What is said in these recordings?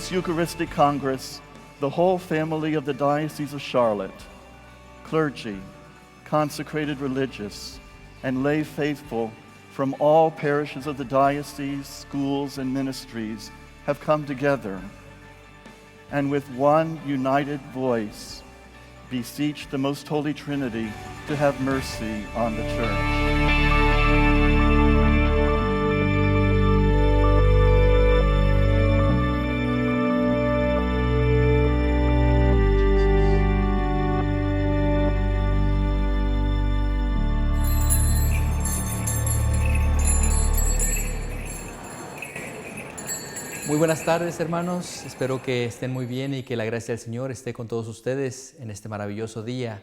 this Eucharistic Congress, the whole family of the Diocese of Charlotte, clergy, consecrated religious, and lay faithful from all parishes of the diocese, schools, and ministries have come together, and with one united voice beseech the Most Holy Trinity to have mercy on the Church. Muy buenas tardes, hermanos. Espero que estén muy bien y que la gracia del Señor esté con todos ustedes en este maravilloso día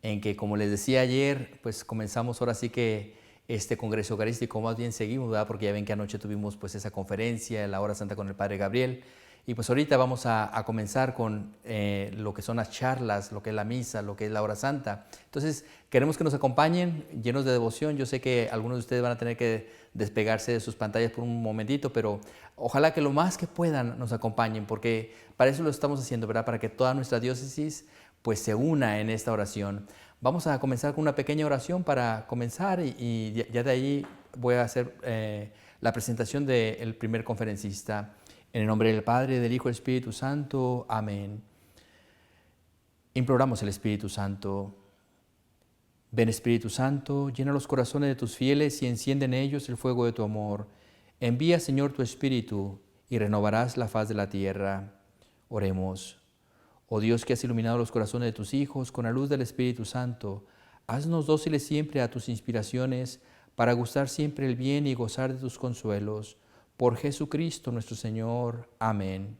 en que, como les decía ayer, pues comenzamos ahora sí que este Congreso Eucarístico, más bien seguimos, ¿verdad? Porque ya ven que anoche tuvimos pues esa conferencia, la Hora Santa con el Padre Gabriel, y pues ahorita vamos a comenzar con lo que son las charlas, lo que es la misa, lo que es la Hora Santa. Entonces, queremos que nos acompañen llenos de devoción. Yo sé que algunos de ustedes van a tener que despegarse de sus pantallas por un momentito, pero ojalá que lo más que puedan nos acompañen, porque para eso lo estamos haciendo, ¿verdad? Para que toda nuestra diócesis pues se una en esta oración. Vamos a comenzar con una pequeña oración para comenzar y ya de ahí voy a hacer la presentación del primer conferencista. En el nombre del Padre, del Hijo y del Espíritu Santo. Amén. Imploramos al Espíritu Santo. Ven, Espíritu Santo, llena los corazones de tus fieles y enciende en ellos el fuego de tu amor. Envía, Señor, tu Espíritu y renovarás la faz de la tierra. Oremos. Oh Dios, que has iluminado los corazones de tus hijos con la luz del Espíritu Santo, haznos dóciles siempre a tus inspiraciones para gustar siempre el bien y gozar de tus consuelos. Por Jesucristo nuestro Señor. Amén.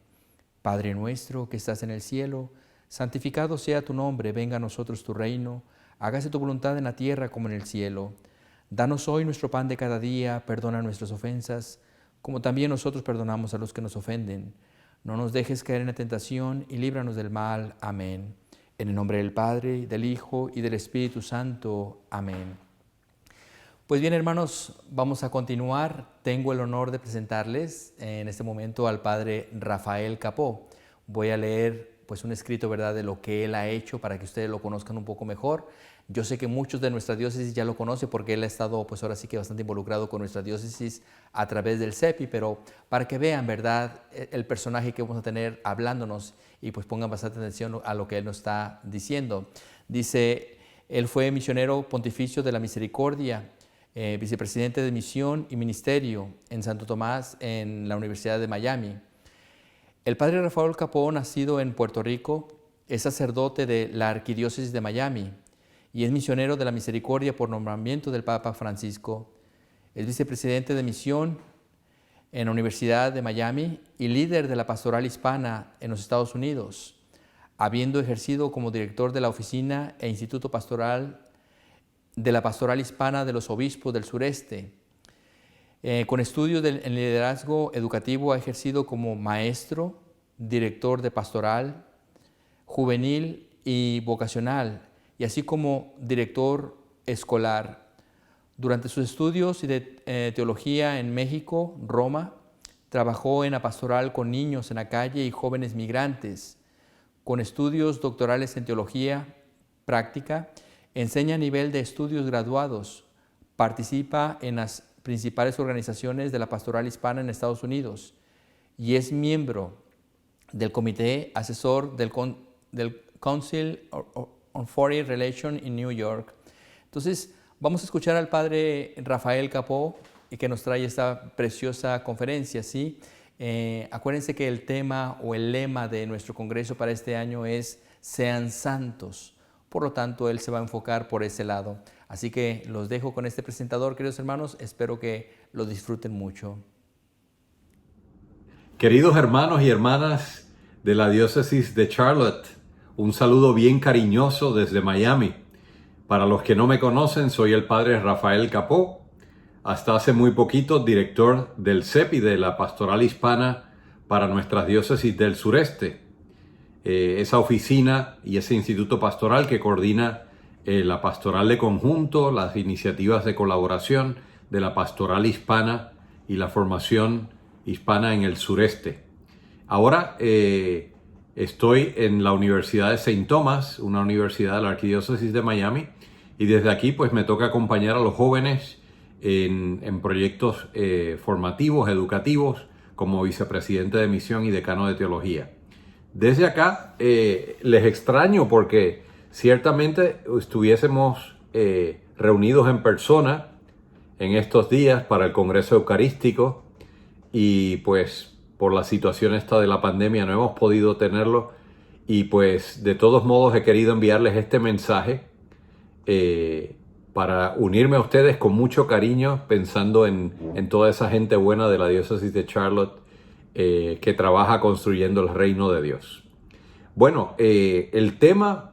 Padre nuestro que estás en el cielo, santificado sea tu nombre, venga a nosotros tu reino, hágase tu voluntad en la tierra como en el cielo. Danos hoy nuestro pan de cada día, perdona nuestras ofensas, como también nosotros perdonamos a los que nos ofenden. No nos dejes caer en la tentación y líbranos del mal. Amén. En el nombre del Padre, del Hijo y del Espíritu Santo. Amén. Pues bien, hermanos, vamos a continuar. Tengo el honor de presentarles en este momento al Padre Rafael Capó. Voy a leer pues un escrito, ¿verdad?, de lo que él ha hecho para que ustedes lo conozcan un poco mejor. Yo sé que muchos de nuestra diócesis ya lo conocen porque él ha estado pues ahora sí que bastante involucrado con nuestra diócesis a través del CEPI, pero para que vean, ¿verdad?, el personaje que vamos a tener hablándonos y pues pongan bastante atención a lo que él nos está diciendo. Dice, él fue misionero pontificio de la Misericordia, vicepresidente de Misión y Ministerio en Santo Tomás en la Universidad de Miami. El Padre Rafael Capó, nacido en Puerto Rico, es sacerdote de la Arquidiócesis de Miami y es misionero de la Misericordia por nombramiento del Papa Francisco. Es vicepresidente de Misión en la Universidad de Miami y líder de la Pastoral Hispana en los Estados Unidos, habiendo ejercido como director de la Oficina e Instituto Pastoral de la Pastoral Hispana de los Obispos del Sureste. Con estudios en liderazgo educativo ha ejercido como maestro, director de pastoral, juvenil y vocacional, y así como director escolar. Durante sus estudios de teología en México, Roma, trabajó en la pastoral con niños en la calle y jóvenes migrantes. Con estudios doctorales en teología práctica, enseña a nivel de estudios graduados, participa en las principales organizaciones de la pastoral hispana en Estados Unidos y es miembro del comité asesor del Council on Foreign Relations en New York. Entonces, vamos a escuchar al Padre Rafael Capó que nos trae esta preciosa conferencia, ¿sí? Acuérdense que el tema o el lema de nuestro congreso para este año es Sean Santos. Por lo tanto, él se va a enfocar por ese lado. Así que los dejo con este presentador, queridos hermanos. Espero que lo disfruten mucho. Queridos hermanos y hermanas de la diócesis de Charlotte, un saludo bien cariñoso desde Miami. Para los que no me conocen, soy el Padre Rafael Capó. Hasta hace muy poquito, director del CEPI, de la Pastoral Hispana para nuestras diócesis del sureste. Esa oficina y ese instituto pastoral que coordina la pastoral de conjunto, las iniciativas de colaboración de la pastoral hispana y la formación hispana en el sureste. Ahora estoy en la Universidad de St. Thomas, una universidad de la Arquidiócesis de Miami, y desde aquí pues me toca acompañar a los jóvenes en proyectos formativos, educativos, como vicepresidente de misión y decano de teología. Desde acá les extraño porque ciertamente estuviésemos reunidos en persona en estos días para el Congreso Eucarístico y pues por la situación esta de la pandemia no hemos podido tenerlo y pues de todos modos he querido enviarles este mensaje para unirme a ustedes con mucho cariño pensando en toda esa gente buena de la diócesis de Charlotte que trabaja construyendo el reino de Dios. Bueno, el tema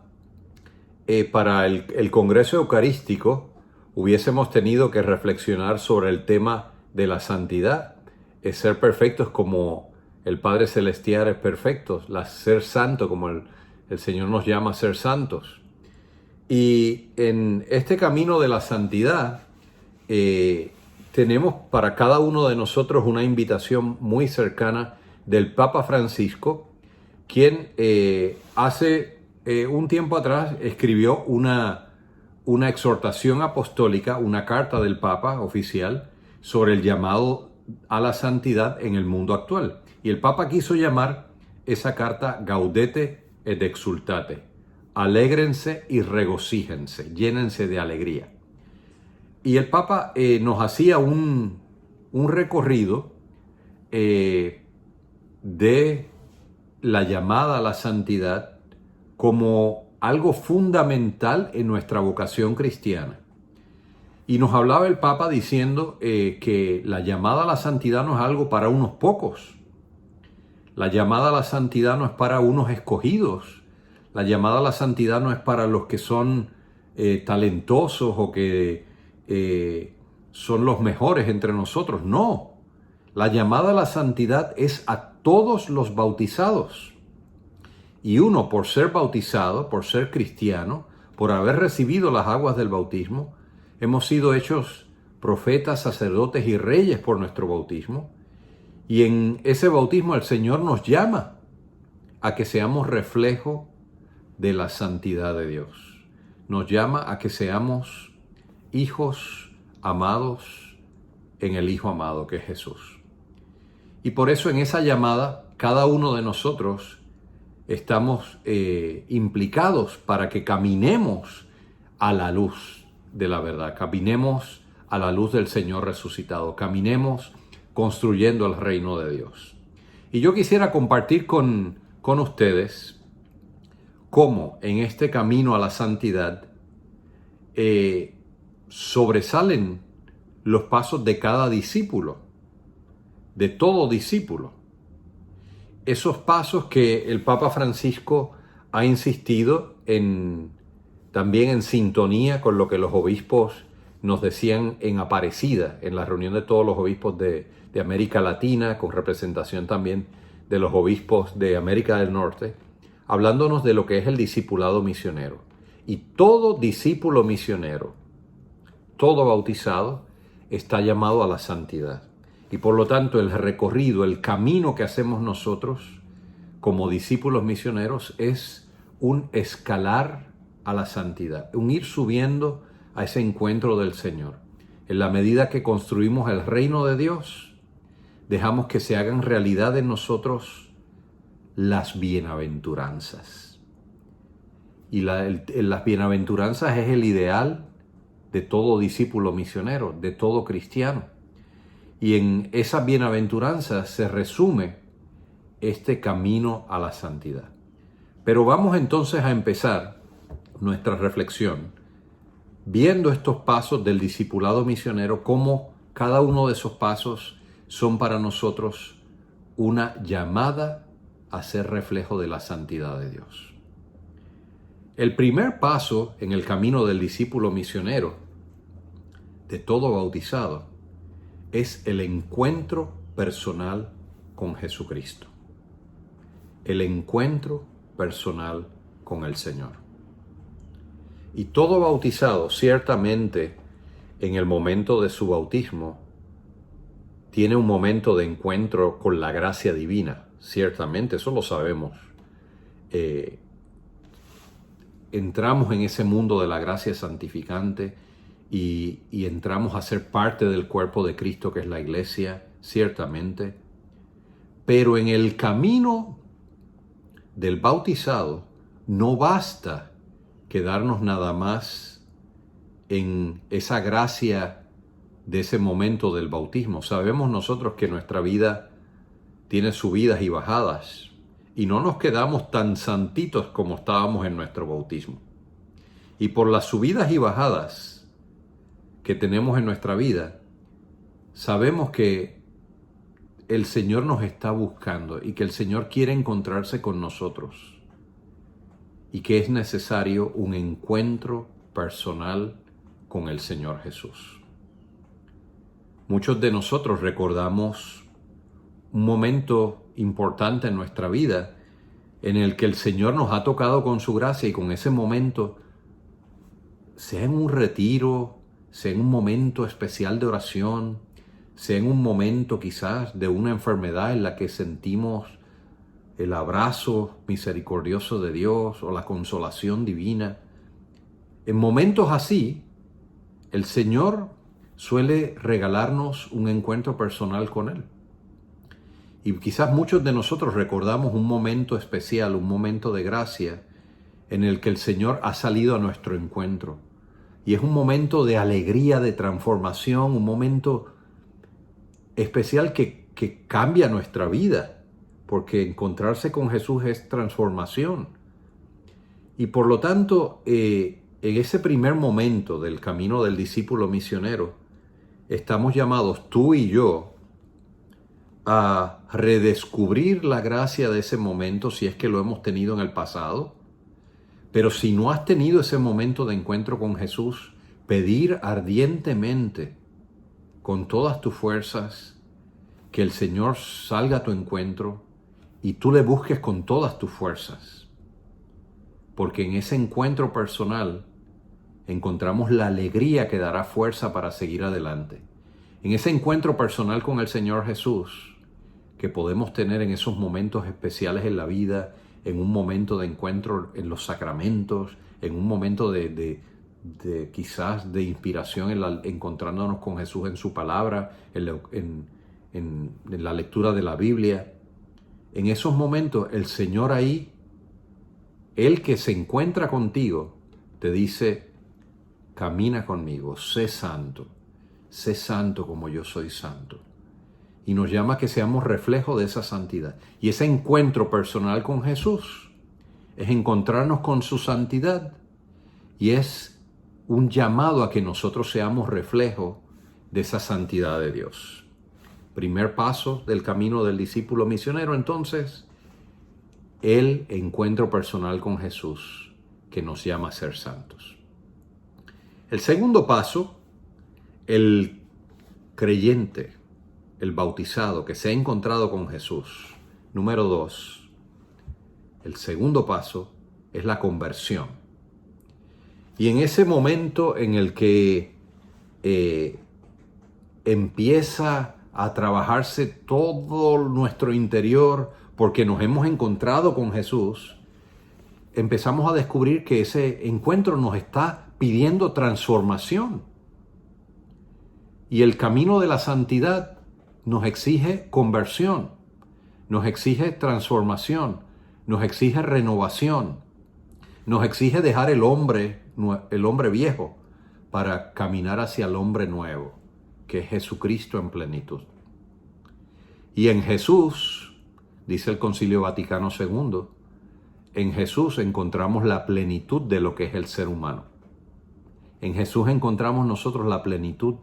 para el Congreso Eucarístico hubiésemos tenido que reflexionar sobre el tema de la santidad, es ser perfectos como el Padre Celestial es perfecto, ser santo como el Señor nos llama a ser santos. Y en este camino de la santidad tenemos para cada uno de nosotros una invitación muy cercana del Papa Francisco, quien hace un tiempo atrás escribió una exhortación apostólica, una carta del Papa oficial sobre el llamado a la santidad en el mundo actual. Y el Papa quiso llamar esa carta Gaudete et Exultate. Alégrense y regocíjense, llénense de alegría. Y el Papa nos hacía un recorrido de la llamada a la santidad como algo fundamental en nuestra vocación cristiana. Y nos hablaba el Papa diciendo que la llamada a la santidad no es algo para unos pocos. La llamada a la santidad no es para unos escogidos. La llamada a la santidad no es para los que son talentosos o que son los mejores entre nosotros. No. La llamada a la santidad es a todos los bautizados. Y uno, por ser bautizado, por ser cristiano, por haber recibido las aguas del bautismo, hemos sido hechos profetas, sacerdotes y reyes por nuestro bautismo. Y en ese bautismo el Señor nos llama a que seamos reflejo de la santidad de Dios. Nos llama a que seamos hijos amados en el Hijo amado que es Jesús. Y por eso en esa llamada, cada uno de nosotros estamos implicados para que caminemos a la luz de la verdad, caminemos a la luz del Señor resucitado, caminemos construyendo el reino de Dios. Y yo quisiera compartir con ustedes cómo en este camino a la santidad sobresalen los pasos de cada discípulo, de todo discípulo. Esos pasos que el Papa Francisco ha insistido también en sintonía con lo que los obispos nos decían en Aparecida, en la reunión de todos los obispos de América Latina, con representación también de los obispos de América del Norte, hablándonos de lo que es el discipulado misionero. Y todo discípulo misionero, todo bautizado, está llamado a la santidad. Y por lo tanto el recorrido, el camino que hacemos nosotros como discípulos misioneros es un escalar a la santidad, un ir subiendo a ese encuentro del Señor. En la medida que construimos el reino de Dios, dejamos que se hagan realidad en nosotros las bienaventuranzas. Y las bienaventuranzas es el ideal de todo discípulo misionero, de todo cristiano. Y en esas bienaventuranzas se resume este camino a la santidad. Pero vamos entonces a empezar nuestra reflexión viendo estos pasos del discipulado misionero, cómo cada uno de esos pasos son para nosotros una llamada a ser reflejo de la santidad de Dios. El primer paso en el camino del discípulo misionero, de todo bautizado, es el encuentro personal con Jesucristo. El encuentro personal con el Señor. Y todo bautizado, ciertamente, en el momento de su bautismo, tiene un momento de encuentro con la gracia divina, ciertamente, eso lo sabemos. Entramos en ese mundo de la gracia santificante y entramos a ser parte del cuerpo de Cristo, que es la iglesia, ciertamente. Pero en el camino del bautizado no basta quedarnos nada más en esa gracia de ese momento del bautismo. Sabemos nosotros que nuestra vida tiene subidas y bajadas y no nos quedamos tan santitos como estábamos en nuestro bautismo. Y por las subidas y bajadas que tenemos en nuestra vida, sabemos que el Señor nos está buscando y que el Señor quiere encontrarse con nosotros y que es necesario un encuentro personal con el Señor Jesús. Muchos de nosotros recordamos un momento importante en nuestra vida en el que el Señor nos ha tocado con su gracia y con ese momento, sea en un retiro, sea en un momento especial de oración, sea en un momento quizás de una enfermedad en la que sentimos el abrazo misericordioso de Dios o la consolación divina. En momentos así, el Señor suele regalarnos un encuentro personal con Él. Y quizás muchos de nosotros recordamos un momento especial, un momento de gracia en el que el Señor ha salido a nuestro encuentro. Y es un momento de alegría, de transformación, un momento especial que cambia nuestra vida, porque encontrarse con Jesús es transformación. Y por lo tanto, en ese primer momento del camino del discípulo misionero, estamos llamados tú y yo a redescubrir la gracia de ese momento si es que lo hemos tenido en el pasado. Pero si no has tenido ese momento de encuentro con Jesús, pedir ardientemente, con todas tus fuerzas, que el Señor salga a tu encuentro y tú le busques con todas tus fuerzas. Porque en ese encuentro personal encontramos la alegría que dará fuerza para seguir adelante. En ese encuentro personal con el Señor Jesús, que podemos tener en esos momentos especiales en la vida, en un momento de encuentro en los sacramentos, en un momento de quizás de inspiración encontrándonos con Jesús en su palabra, en la lectura de la Biblia. En esos momentos el Señor ahí, Él que se encuentra contigo, te dice: camina conmigo, sé santo como yo soy santo. Y nos llama a que seamos reflejo de esa santidad. Y ese encuentro personal con Jesús es encontrarnos con su santidad y es un llamado a que nosotros seamos reflejo de esa santidad de Dios. Primer paso del camino del discípulo misionero, entonces, el encuentro personal con Jesús que nos llama a ser santos. El segundo paso, el creyente, el bautizado que se ha encontrado con Jesús. Número 2, el segundo paso es la conversión. Y en ese momento en el que empieza a trabajarse todo nuestro interior porque nos hemos encontrado con Jesús, empezamos a descubrir que ese encuentro nos está pidiendo transformación. Y el camino de la santidad nos exige conversión, nos exige transformación, nos exige renovación, nos exige dejar el hombre viejo para caminar hacia el hombre nuevo, que es Jesucristo en plenitud. Y en Jesús, dice el Concilio Vaticano II, en Jesús encontramos la plenitud de lo que es el ser humano. En Jesús encontramos nosotros la plenitud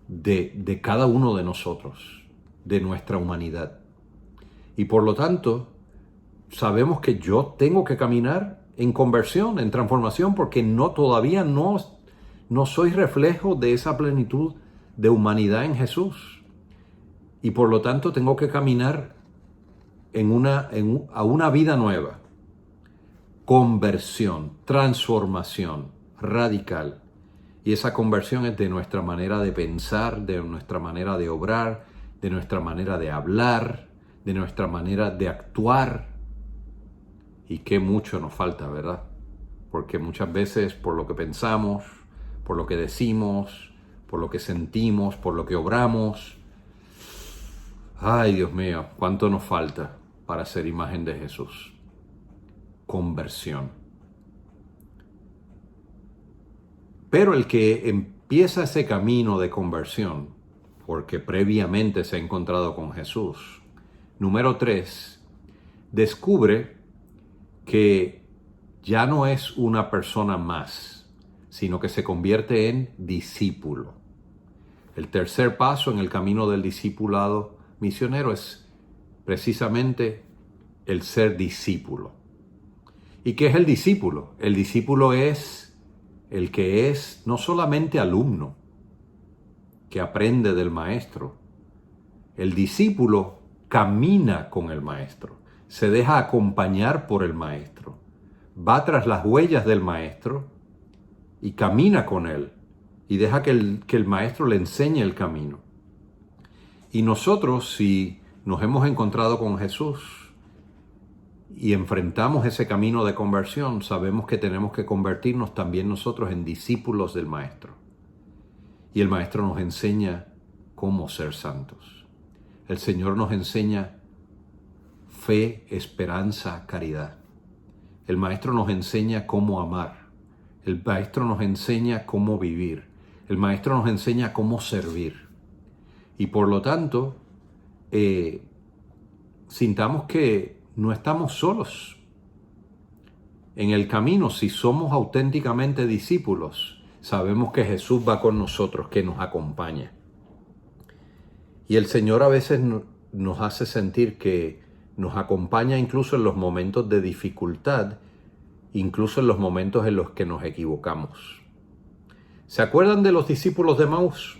de cada uno de nosotros, de nuestra humanidad. Y por lo tanto, sabemos que yo tengo que caminar en conversión, en transformación, porque todavía no soy reflejo de esa plenitud de humanidad en Jesús. Y por lo tanto tengo que caminar a una vida nueva. Conversión, transformación radical. Y esa conversión es de nuestra manera de pensar, de nuestra manera de obrar, de nuestra manera de hablar, de nuestra manera de actuar. Y qué mucho nos falta, ¿verdad? Porque muchas veces por lo que pensamos, por lo que decimos, por lo que sentimos, por lo que obramos, ay Dios mío, cuánto nos falta para ser imagen de Jesús. Conversión. Pero el que empieza ese camino de conversión, porque previamente se ha encontrado con Jesús, número 3, descubre que ya no es una persona más, sino que se convierte en discípulo. El tercer paso en el camino del discipulado misionero es precisamente el ser discípulo. ¿Y qué es el discípulo? El discípulo es el que es no solamente alumno, que aprende del maestro. El discípulo camina con el maestro, se deja acompañar por el maestro, va tras las huellas del maestro y camina con él y deja que el maestro le enseñe el camino. Y nosotros, si nos hemos encontrado con Jesús y enfrentamos ese camino de conversión, sabemos que tenemos que convertirnos también nosotros en discípulos del Maestro. Y el Maestro nos enseña cómo ser santos. El Señor nos enseña fe, esperanza, caridad. El Maestro nos enseña cómo amar. El Maestro nos enseña cómo vivir. El Maestro nos enseña cómo servir. Y por lo tanto, sintamos que no estamos solos en el camino. Si somos auténticamente discípulos, sabemos que Jesús va con nosotros, que nos acompaña. Y el Señor a veces nos hace sentir que nos acompaña incluso en los momentos de dificultad, incluso en los momentos en los que nos equivocamos. ¿Se acuerdan de los discípulos de Emaús?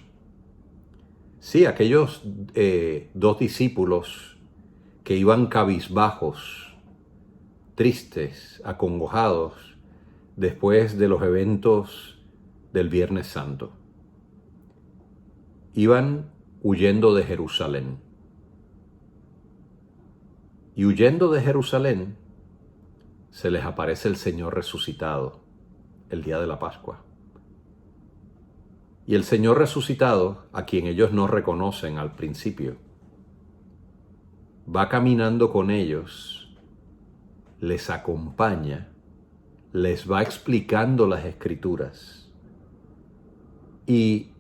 Sí, aquellos 2 discípulos que iban cabizbajos, tristes, acongojados, después de los eventos del Viernes Santo. Iban huyendo de Jerusalén. Y huyendo de Jerusalén, se les aparece el Señor resucitado el día de la Pascua. Y el Señor resucitado, a quien ellos no reconocen al principio, va caminando con ellos, les acompaña, les va explicando las Escrituras y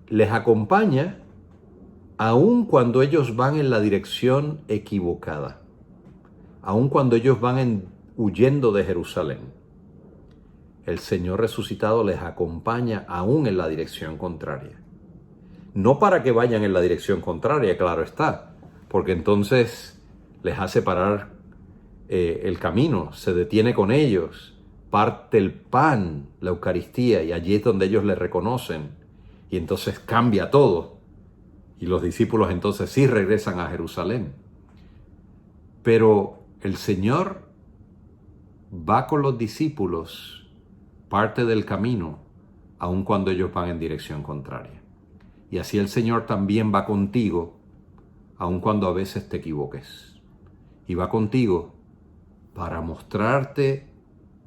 les acompaña aun cuando ellos van en la dirección equivocada, aun cuando ellos van huyendo de Jerusalén. El Señor resucitado les acompaña aún en la dirección contraria. No para que vayan en la dirección contraria, claro está, porque entonces les hace parar el camino, se detiene con ellos, parte el pan, la Eucaristía, y allí es donde ellos le reconocen, y entonces cambia todo. Y los discípulos entonces sí regresan a Jerusalén. Pero el Señor va con los discípulos parte del camino, aun cuando ellos van en dirección contraria. Y así el Señor también va contigo, aun cuando a veces te equivoques. Y va contigo para mostrarte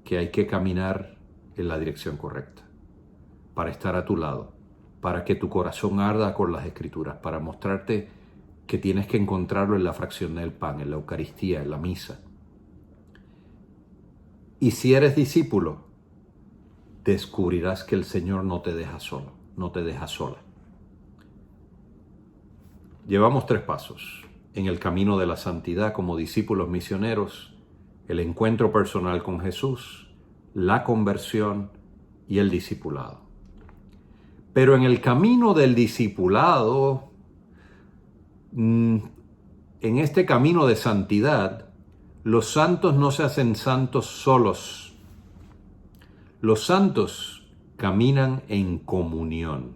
que hay que caminar en la dirección correcta, para estar a tu lado, para que tu corazón arda con las Escrituras, para mostrarte que tienes que encontrarlo en la fracción del pan, en la Eucaristía, en la misa. Y si eres discípulo, descubrirás que el Señor no te deja solo, no te deja sola. Llevamos 3 pasos en el camino de la santidad como discípulos misioneros: el encuentro personal con Jesús, la conversión y el discipulado. Pero en el camino del discipulado, en este camino de santidad, los santos no se hacen santos solos. Los santos caminan en comunión.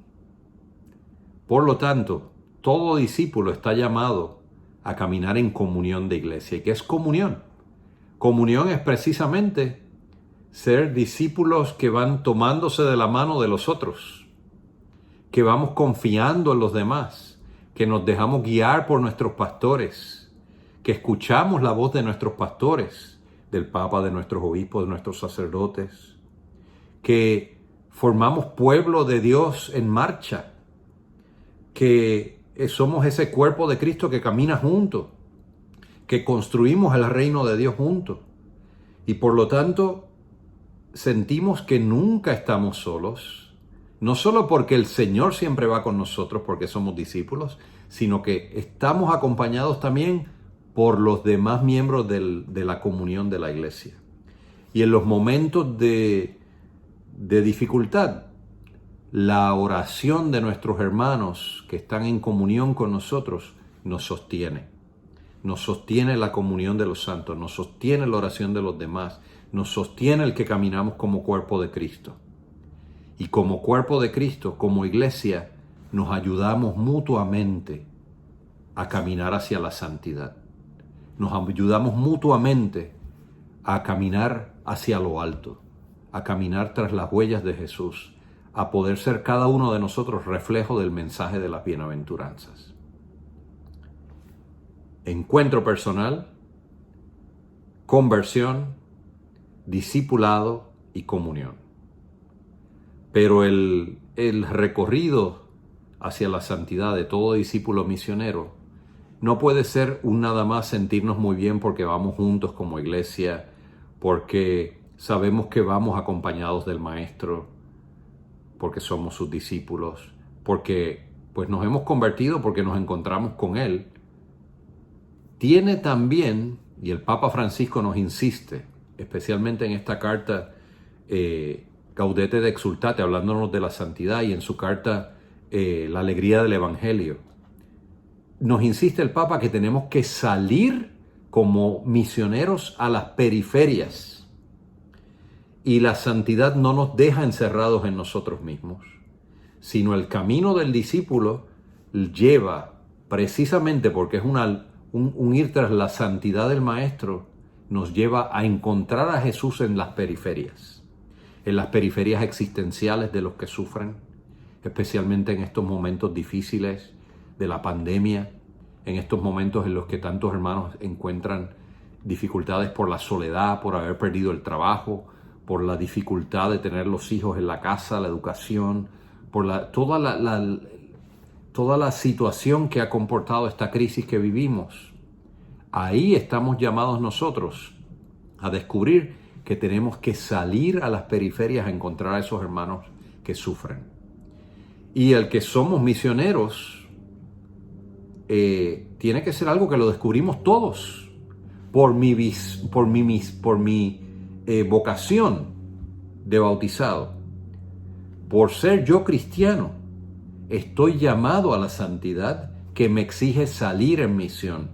Por lo tanto, todo discípulo está llamado a caminar en comunión de iglesia. ¿Y qué es comunión? Comunión es precisamente ser discípulos que van tomándose de la mano de los otros, que vamos confiando en los demás, que nos dejamos guiar por nuestros pastores, que escuchamos la voz de nuestros pastores, del Papa, de nuestros obispos, de nuestros sacerdotes, que formamos pueblo de Dios en marcha, que somos ese cuerpo de Cristo que camina juntos, que construimos el reino de Dios juntos. Y por lo tanto, sentimos que nunca estamos solos, no solo porque el Señor siempre va con nosotros porque somos discípulos, sino que estamos acompañados también por los demás miembros de la comunión de la iglesia. Y en los momentos de dificultad, la oración de nuestros hermanos que están en comunión con nosotros nos sostiene. Nos sostiene la comunión de los santos, nos sostiene la oración de los demás, nos sostiene el que caminamos como cuerpo de Cristo. Y como cuerpo de Cristo, como iglesia, nos ayudamos mutuamente a caminar hacia la santidad. Nos ayudamos mutuamente a caminar hacia lo alto, a caminar tras las huellas de Jesús, a poder ser cada uno de nosotros reflejo del mensaje de las bienaventuranzas. Encuentro personal, conversión, discipulado y comunión. Pero el recorrido hacia la santidad de todo discípulo misionero no puede ser un nada más sentirnos muy bien porque vamos juntos como iglesia, porque sabemos que vamos acompañados del Maestro, porque somos sus discípulos, porque pues nos hemos convertido porque nos encontramos con Él. Tiene también, y el Papa Francisco nos insiste, especialmente en esta carta Gaudete de Exsultate, hablándonos de la santidad, y en su carta La alegría del Evangelio, nos insiste el Papa que tenemos que salir como misioneros a las periferias. Y la santidad no nos deja encerrados en nosotros mismos, sino el camino del discípulo lleva, precisamente porque es un ir tras la santidad del Maestro, nos lleva a encontrar a Jesús en las periferias existenciales de los que sufren, especialmente en estos momentos difíciles de la pandemia, en estos momentos en los que tantos hermanos encuentran dificultades por la soledad, por haber perdido el trabajo, por la dificultad de tener los hijos en la casa, la educación, por toda la situación que ha comportado esta crisis que vivimos. Ahí estamos llamados nosotros a descubrir que tenemos que salir a las periferias a encontrar a esos hermanos que sufren. Y el que somos misioneros tiene que ser algo que lo descubrimos todos por mi vocación de bautizado. Por ser yo cristiano, estoy llamado a la santidad que me exige salir en misión.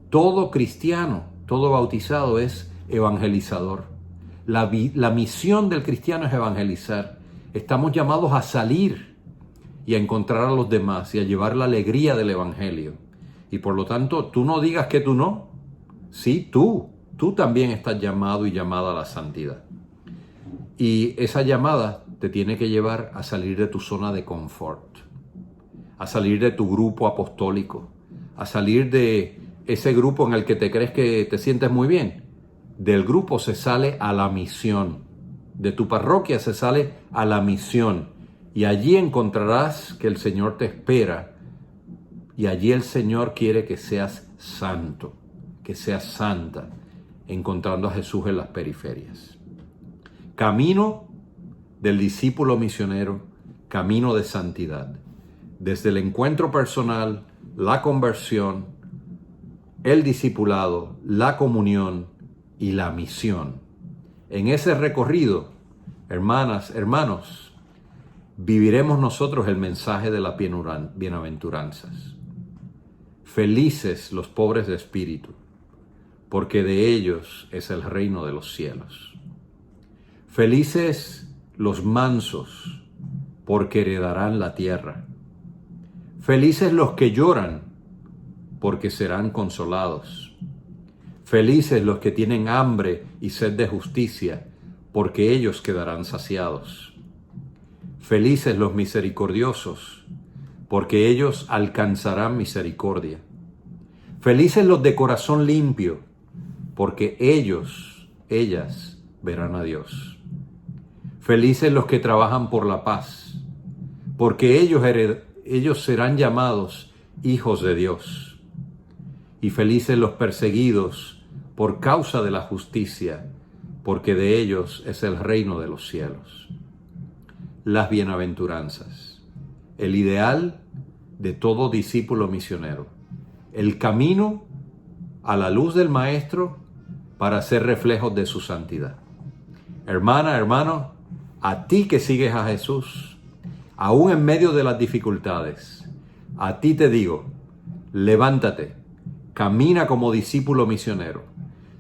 Todo cristiano, todo bautizado es evangelizador. La misión del cristiano es evangelizar. Estamos llamados a salir y a encontrar a los demás y a llevar la alegría del evangelio. Y por lo tanto, tú no digas que tú no. Sí, tú también estás llamado y llamada a la santidad. Y esa llamada te tiene que llevar a salir de tu zona de confort, a salir de tu grupo apostólico, a salir de ese grupo en el que te crees que te sientes muy bien. Del grupo se sale a la misión, de tu parroquia se sale a la misión, y allí encontrarás que el Señor te espera, y allí el Señor quiere que seas santo, que seas santa, encontrando a Jesús en las periferias. Camino del discípulo misionero, camino de santidad. Desde el encuentro personal, la conversión, el discipulado, la comunión y la misión. En ese recorrido, hermanas, hermanos, viviremos nosotros el mensaje de las bienaventuranzas. Felices los pobres de espíritu, porque de ellos es el reino de los cielos. Felices los mansos, porque heredarán la tierra. Felices los que lloran, porque serán consolados. Felices los que tienen hambre y sed de justicia, porque ellos quedarán saciados. Felices los misericordiosos, porque ellos alcanzarán misericordia. Felices los de corazón limpio, porque ellas verán a Dios. Felices los que trabajan por la paz, porque ellos serán llamados hijos de Dios. Y felices los perseguidos por causa de la justicia, porque de ellos es el reino de los cielos. Las bienaventuranzas, el ideal de todo discípulo misionero, el camino a la luz del Maestro para ser reflejos de su santidad. Hermana, hermano, a ti que sigues a Jesús, aún en medio de las dificultades, a ti te digo, levántate, camina como discípulo misionero.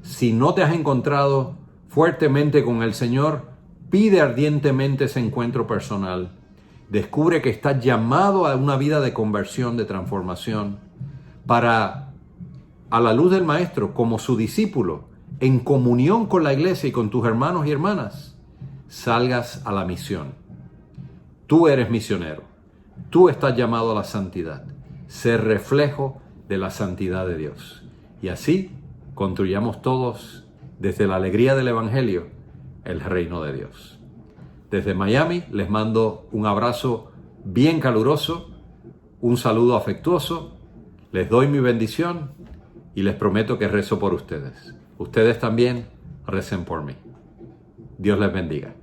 Si no te has encontrado fuertemente con el Señor, pide ardientemente ese encuentro personal. Descubre que estás llamado a una vida de conversión, de transformación, para, a la luz del Maestro, como su discípulo, en comunión con la iglesia y con tus hermanos y hermanas, salgas a la misión. Tú eres misionero. Tú estás llamado a la santidad. Ser reflejo de la santidad de Dios. Y así construyamos todos, desde la alegría del Evangelio, el reino de Dios. Desde Miami les mando un abrazo bien caluroso, un saludo afectuoso, les doy mi bendición y les prometo que rezo por ustedes. Ustedes también recen por mí. Dios les bendiga.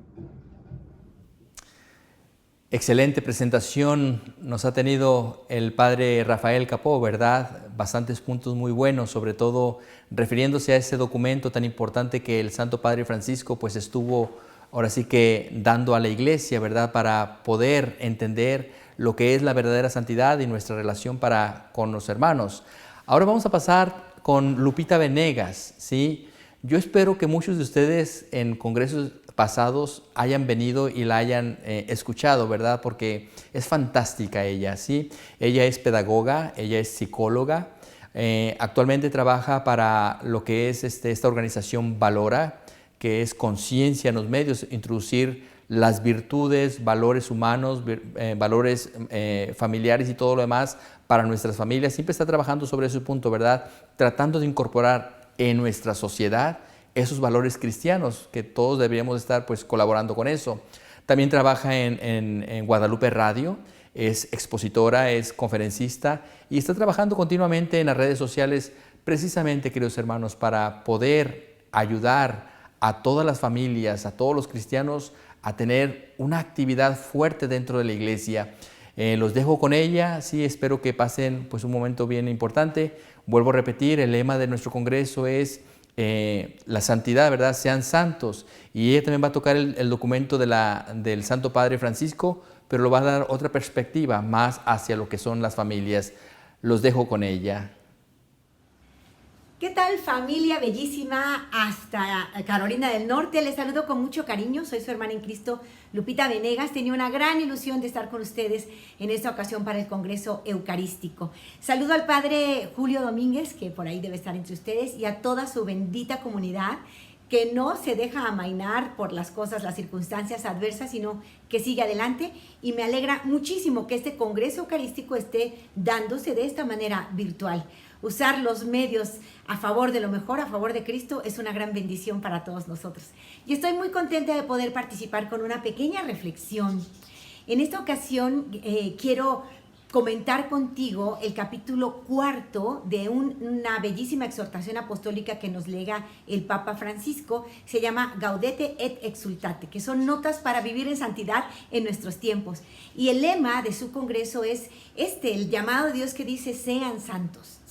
Excelente presentación nos ha tenido el padre Rafael Capó, ¿verdad? Bastantes puntos muy buenos, sobre todo refiriéndose a ese documento tan importante que el Santo Padre Francisco pues estuvo ahora sí que dando a la iglesia, ¿verdad? Para poder entender lo que es la verdadera santidad y nuestra relación con los hermanos. Ahora vamos a pasar con Lupita Venegas, ¿sí? Yo espero que muchos de ustedes en congresos pasados hayan venido y la hayan escuchado, ¿verdad? Porque es fantástica ella, ¿sí? Ella es pedagoga, ella es psicóloga, actualmente trabaja para lo que es esta organización Valora, que es conciencia en los medios, introducir las virtudes, valores humanos, valores familiares y todo lo demás para nuestras familias. Siempre está trabajando sobre ese punto, ¿verdad? Tratando de incorporar en nuestra sociedad esos valores cristianos, que todos deberíamos estar pues colaborando con eso. También trabaja en Guadalupe Radio, es expositora, es conferencista y está trabajando continuamente en las redes sociales precisamente, queridos hermanos, para poder ayudar a todas las familias, a todos los cristianos a tener una actividad fuerte dentro de la iglesia. Los dejo con ella, sí, espero que pasen pues un momento bien importante. Vuelvo a repetir, el lema de nuestro congreso es la santidad, ¿verdad? Sean santos. Y ella también va a tocar el documento del Santo Padre Francisco, pero lo va a dar otra perspectiva más hacia lo que son las familias. Los dejo con ella. ¿Qué tal, familia bellísima hasta Carolina del Norte? Les saludo con mucho cariño, soy su hermana en Cristo, Lupita Venegas. Tenía una gran ilusión de estar con ustedes en esta ocasión para el Congreso Eucarístico. Saludo al Padre Julio Domínguez, que por ahí debe estar entre ustedes, y a toda su bendita comunidad, que no se deja amainar por las cosas, las circunstancias adversas, sino que sigue adelante. Y me alegra muchísimo que este Congreso Eucarístico esté dándose de esta manera virtual. Usar los medios a favor de lo mejor, a favor de Cristo, es una gran bendición para todos nosotros. Y estoy muy contenta de poder participar con una pequeña reflexión. En esta ocasión quiero comentar contigo el capítulo 4 de una bellísima exhortación apostólica que nos lega el Papa Francisco. Se llama Gaudete et Exsultate, que son notas para vivir en santidad en nuestros tiempos. Y el lema de su congreso es el llamado de Dios que dice sean santos,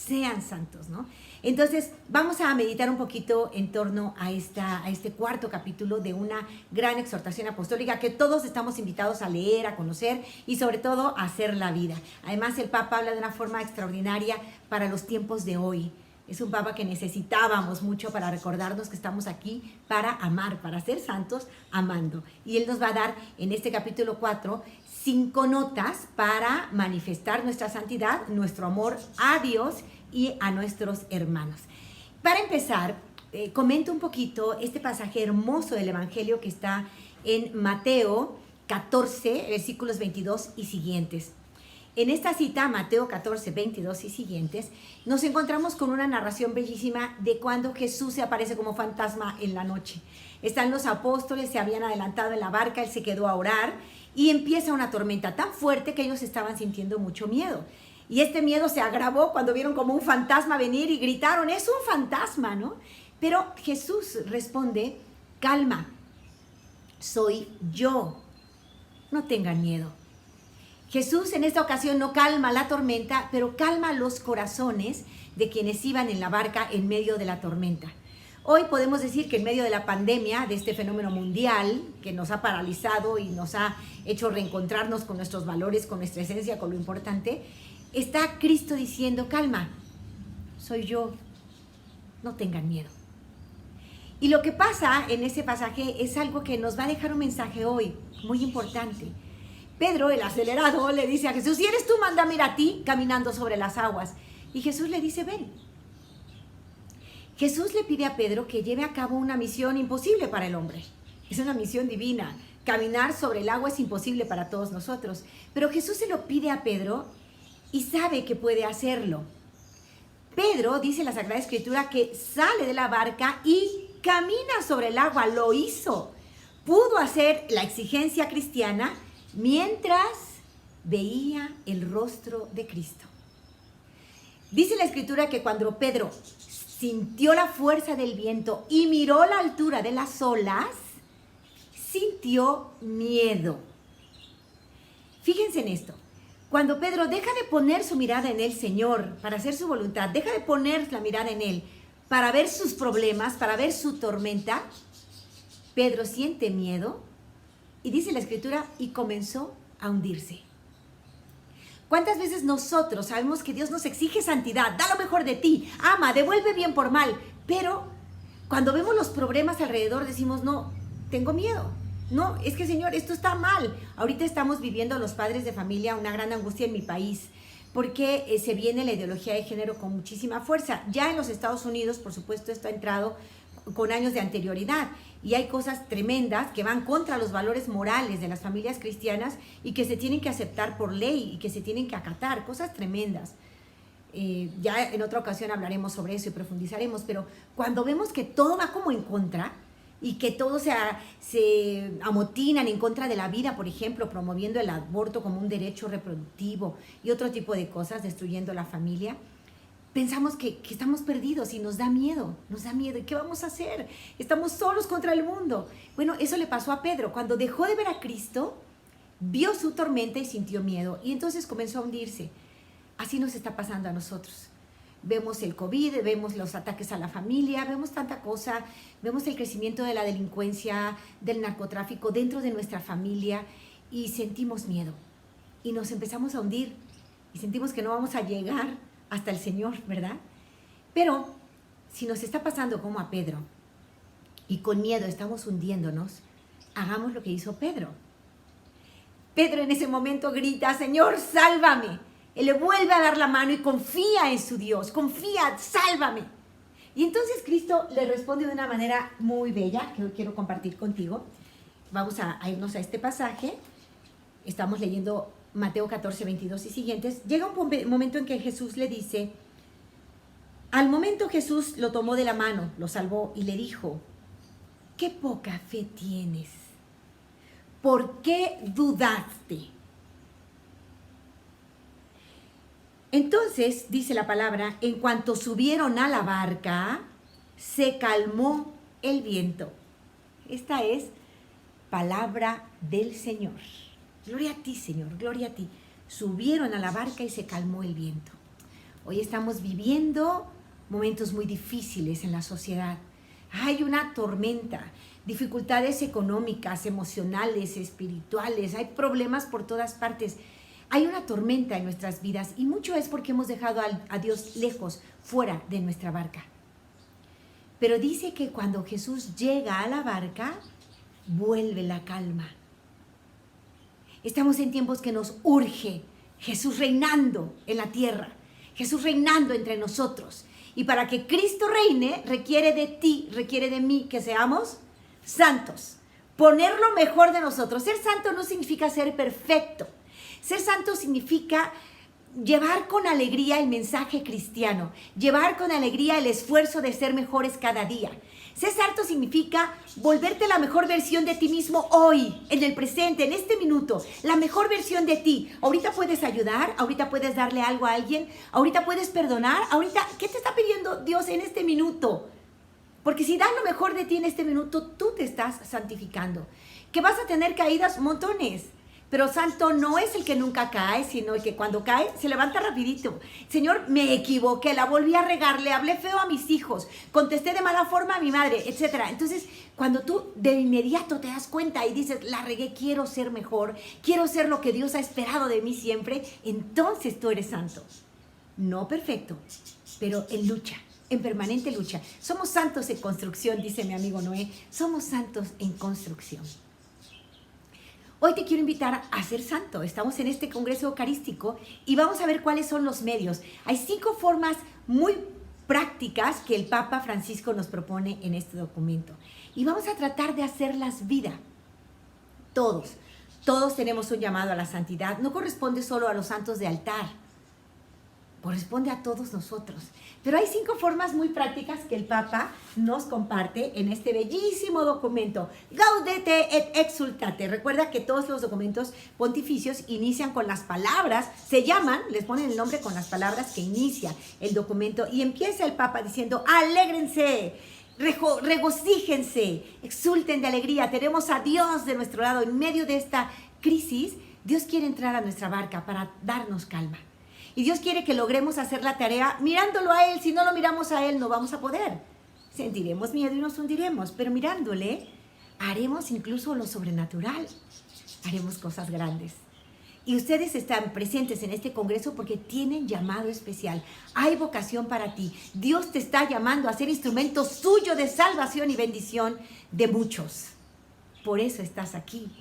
¿no? Entonces vamos a meditar un poquito en torno a este cuarto capítulo de una gran exhortación apostólica que todos estamos invitados a leer, a conocer y sobre todo a hacer la vida. Además, el Papa habla de una forma extraordinaria para los tiempos de hoy. Es un Papa que necesitábamos mucho para recordarnos que estamos aquí para amar, para ser santos amando. Y Él nos va a dar en este capítulo 4 5 notas para manifestar nuestra santidad, nuestro amor a Dios y a nuestros hermanos. Para empezar, comento un poquito este pasaje hermoso del Evangelio que está en Mateo 14, versículos 22 y siguientes. En esta cita, Mateo 14, 22 y siguientes, nos encontramos con una narración bellísima de cuando Jesús se aparece como fantasma en la noche. Están los apóstoles, se habían adelantado en la barca, él se quedó a orar y empieza una tormenta tan fuerte que ellos estaban sintiendo mucho miedo. Y este miedo se agravó cuando vieron como un fantasma venir y gritaron, es un fantasma, ¿no? Pero Jesús responde, calma, soy yo, no tengan miedo. Jesús en esta ocasión no calma la tormenta, pero calma los corazones de quienes iban en la barca en medio de la tormenta. Hoy podemos decir que en medio de la pandemia, de este fenómeno mundial que nos ha paralizado y nos ha hecho reencontrarnos con nuestros valores, con nuestra esencia, con lo importante, está Cristo diciendo, calma, soy yo, no tengan miedo. Y lo que pasa en ese pasaje es algo que nos va a dejar un mensaje hoy muy importante. Pedro, el acelerado, le dice a Jesús, si eres tú, mándame ir a ti caminando sobre las aguas. Y Jesús le dice, ven. Jesús le pide a Pedro que lleve a cabo una misión imposible para el hombre. Es una misión divina. Caminar sobre el agua es imposible para todos nosotros. Pero Jesús se lo pide a Pedro y sabe que puede hacerlo. Pedro, dice la Sagrada Escritura, que sale de la barca y camina sobre el agua. Lo hizo. Pudo hacer la exigencia cristiana mientras veía el rostro de Cristo. Dice la Escritura que cuando Pedro sintió la fuerza del viento y miró la altura de las olas, sintió miedo. Fíjense en esto. Cuando Pedro deja de poner su mirada en el Señor para hacer su voluntad, deja de poner la mirada en Él para ver sus problemas, para ver su tormenta, Pedro siente miedo y dice la Escritura y comenzó a hundirse. ¿Cuántas veces nosotros sabemos que Dios nos exige santidad? Da lo mejor de ti, ama, devuelve bien por mal. Pero cuando vemos los problemas alrededor decimos, no, tengo miedo. No, es que Señor, esto está mal. Ahorita estamos viviendo los padres de familia una gran angustia en mi país porque se viene la ideología de género con muchísima fuerza. Ya en los Estados Unidos, por supuesto, esto ha entrado con años de anterioridad y hay cosas tremendas que van contra los valores morales de las familias cristianas y que se tienen que aceptar por ley y que se tienen que acatar, cosas tremendas. Ya en otra ocasión hablaremos sobre eso y profundizaremos, pero cuando vemos que todo va como en contra y que todos se amotinan en contra de la vida, por ejemplo, promoviendo el aborto como un derecho reproductivo y otro tipo de cosas, destruyendo la familia, pensamos que estamos perdidos y nos da miedo. ¿Y qué vamos a hacer? Estamos solos contra el mundo. Bueno, eso le pasó a Pedro. Cuando dejó de ver a Cristo, vio su tormenta y sintió miedo. Y entonces comenzó a hundirse. Así nos está pasando a nosotros. Vemos el COVID, vemos los ataques a la familia, vemos tanta cosa, vemos el crecimiento de la delincuencia, del narcotráfico dentro de nuestra familia y sentimos miedo. Y nos empezamos a hundir y sentimos que no vamos a llegar hasta el Señor, ¿verdad? Pero si nos está pasando como a Pedro y con miedo estamos hundiéndonos, hagamos lo que hizo Pedro. Pedro en ese momento grita, Señor, sálvame. Él le vuelve a dar la mano y confía en su Dios, confía, sálvame. Y entonces Cristo le responde de una manera muy bella que hoy quiero compartir contigo. Vamos a irnos a este pasaje. Estamos leyendo Mateo 14, 22 y siguientes. Llega un momento en que Jesús le dice, al momento Jesús lo tomó de la mano, lo salvó y le dijo, qué poca fe tienes, ¿por qué dudaste? Entonces, dice la palabra, en cuanto subieron a la barca, se calmó el viento. Esta es palabra del Señor. Gloria a ti, Señor, gloria a ti. Subieron a la barca y se calmó el viento. Hoy estamos viviendo momentos muy difíciles en la sociedad. Hay una tormenta, dificultades económicas, emocionales, espirituales, hay problemas por todas partes. Hay una tormenta en nuestras vidas y mucho es porque hemos dejado a Dios lejos, fuera de nuestra barca. Pero dice que cuando Jesús llega a la barca, vuelve la calma. Estamos en tiempos que nos urge Jesús reinando en la tierra, Jesús reinando entre nosotros. Y para que Cristo reine, requiere de ti, requiere de mí que seamos santos. Poner lo mejor de nosotros. Ser santo no significa ser perfecto. Ser santo significa llevar con alegría el mensaje cristiano, llevar con alegría el esfuerzo de ser mejores cada día. Ser santo significa volverte la mejor versión de ti mismo hoy, en el presente, en este minuto, la mejor versión de ti. Ahorita puedes ayudar, ahorita puedes darle algo a alguien, ahorita puedes perdonar, ahorita, ¿qué te está pidiendo Dios en este minuto? Porque si das lo mejor de ti en este minuto, tú te estás santificando. Que vas a tener caídas montones. Pero santo no es el que nunca cae, sino el que cuando cae se levanta rapidito. Señor, me equivoqué, la volví a regar, le hablé feo a mis hijos, contesté de mala forma a mi madre, etc. Entonces, cuando tú de inmediato te das cuenta y dices, la regué, quiero ser mejor, quiero ser lo que Dios ha esperado de mí siempre, entonces tú eres santo. No perfecto, pero en lucha, en permanente lucha. Somos santos en construcción, dice mi amigo Noé, somos santos en construcción. Hoy te quiero invitar a ser santo. Estamos en este Congreso Eucarístico y vamos a ver cuáles son los medios. Hay 5 formas muy prácticas que el Papa Francisco nos propone en este documento. Y vamos a tratar de hacerlas vida. Todos tenemos un llamado a la santidad. No corresponde solo a los santos de altar. Corresponde a todos nosotros. Pero hay 5 formas muy prácticas que el Papa nos comparte en este bellísimo documento. Gaudete et exultate. Recuerda que todos los documentos pontificios inician con las palabras, les ponen el nombre con las palabras que inicia el documento. Y empieza el Papa diciendo, alégrense, regocíjense, exulten de alegría. Tenemos a Dios de nuestro lado. En medio de esta crisis, Dios quiere entrar a nuestra barca para darnos calma. Y Dios quiere que logremos hacer la tarea mirándolo a Él. Si no lo miramos a Él, no vamos a poder. Sentiremos miedo y nos hundiremos, pero mirándole, haremos incluso lo sobrenatural. Haremos cosas grandes. Y ustedes están presentes en este congreso porque tienen llamado especial. Hay vocación para ti. Dios te está llamando a ser instrumento suyo de salvación y bendición de muchos. Por eso estás aquí.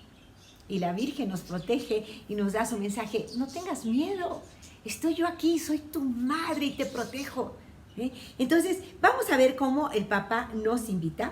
Y la Virgen nos protege y nos da su mensaje. No tengas miedo. Estoy yo aquí, soy tu madre y te protejo. Entonces, vamos a ver cómo el Papa nos invita.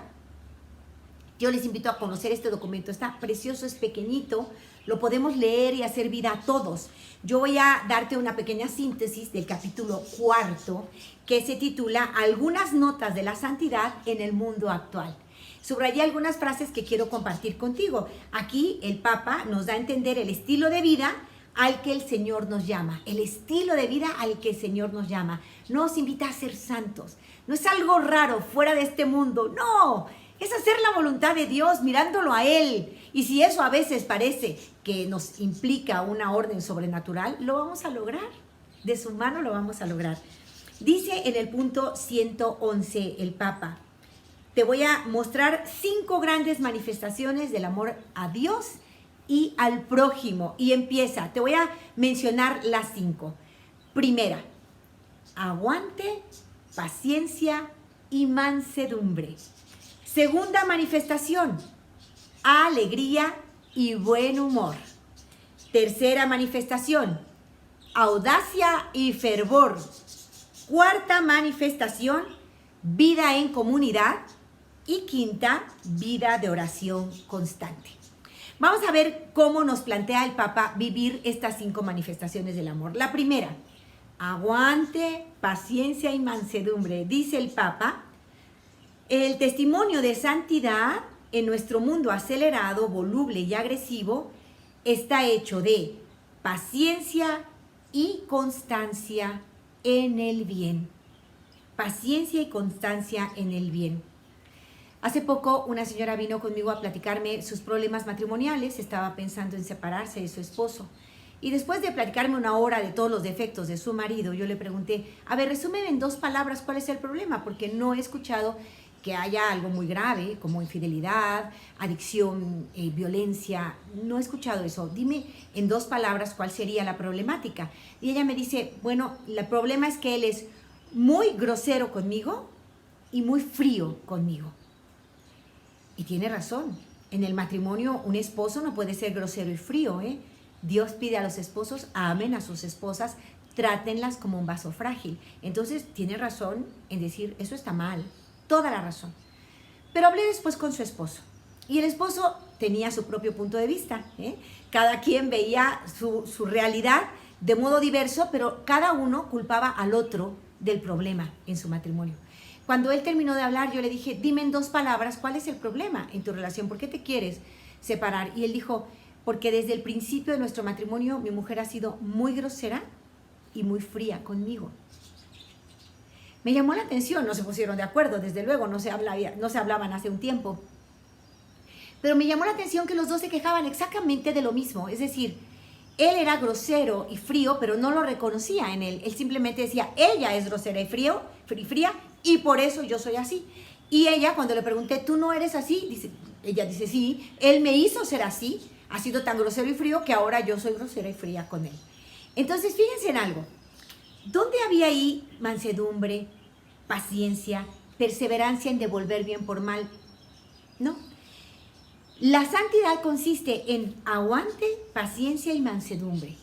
Yo les invito a conocer este documento. Está precioso, es pequeñito. Lo podemos leer y hacer vida a todos. Yo voy a darte una pequeña síntesis del capítulo 4, que se titula Algunas notas de la santidad en el mundo actual. Subrayé algunas frases que quiero compartir contigo. Aquí el Papa nos da a entender el estilo de vida al que el Señor nos llama, el estilo de vida al que el Señor nos llama. Nos invita a ser santos. No es algo raro, fuera de este mundo. No, es hacer la voluntad de Dios mirándolo a Él. Y si eso a veces parece que nos implica una orden sobrenatural, lo vamos a lograr. De su mano lo vamos a lograr. Dice en el punto 111 el Papa, te voy a mostrar 5 grandes manifestaciones del amor a Dios y al prójimo. Y empieza, te voy a mencionar las 5. Primera, aguante, paciencia y mansedumbre. Segunda manifestación, alegría y buen humor. Tercera manifestación, audacia y fervor. Cuarta manifestación, vida en comunidad. Y quinta, vida de oración constante. Vamos a ver cómo nos plantea el Papa vivir estas 5 manifestaciones del amor. La primera, aguante, paciencia y mansedumbre. Dice el Papa, el testimonio de santidad en nuestro mundo acelerado, voluble y agresivo está hecho de paciencia y constancia en el bien. Paciencia y constancia en el bien. Hace poco una señora vino conmigo a platicarme sus problemas matrimoniales, estaba pensando en separarse de su esposo. Y después de platicarme una hora de todos los defectos de su marido, yo le pregunté, a ver, resúmeme en 2 palabras cuál es el problema, porque no he escuchado que haya algo muy grave como infidelidad, adicción, violencia. No he escuchado eso. Dime en 2 palabras cuál sería la problemática. Y ella me dice, bueno, el problema es que él es muy grosero conmigo y muy frío conmigo. Y tiene razón. En el matrimonio un esposo no puede ser grosero y frío, Dios pide a los esposos, amen a sus esposas, trátenlas como un vaso frágil. Entonces tiene razón en decir, eso está mal, toda la razón. Pero hablé después con su esposo Y el esposo tenía su propio punto de vista, ¿eh? Cada quien veía su realidad de modo diverso, pero cada uno culpaba al otro del problema en su matrimonio. Cuando él terminó de hablar, yo le dije, dime en 2 palabras, ¿cuál es el problema en tu relación? ¿Por qué te quieres separar? Y él dijo, porque desde el principio de nuestro matrimonio mi mujer ha sido muy grosera y muy fría conmigo. Me llamó la atención, no se pusieron de acuerdo, desde luego, no se hablaban hace un tiempo. Pero me llamó la atención que los dos se quejaban exactamente de lo mismo, es decir, él era grosero y frío, pero no lo reconocía en él. Él simplemente decía, ella es grosera y fría, y por eso yo soy así. Y ella, cuando le pregunté, ¿tú no eres así? Ella dice, sí, él me hizo ser así, ha sido tan grosero y frío que ahora yo soy grosera y fría con él. Entonces, fíjense en algo. ¿Dónde había ahí mansedumbre, paciencia, perseverancia en devolver bien por mal? No. La santidad consiste en aguante, paciencia y mansedumbre.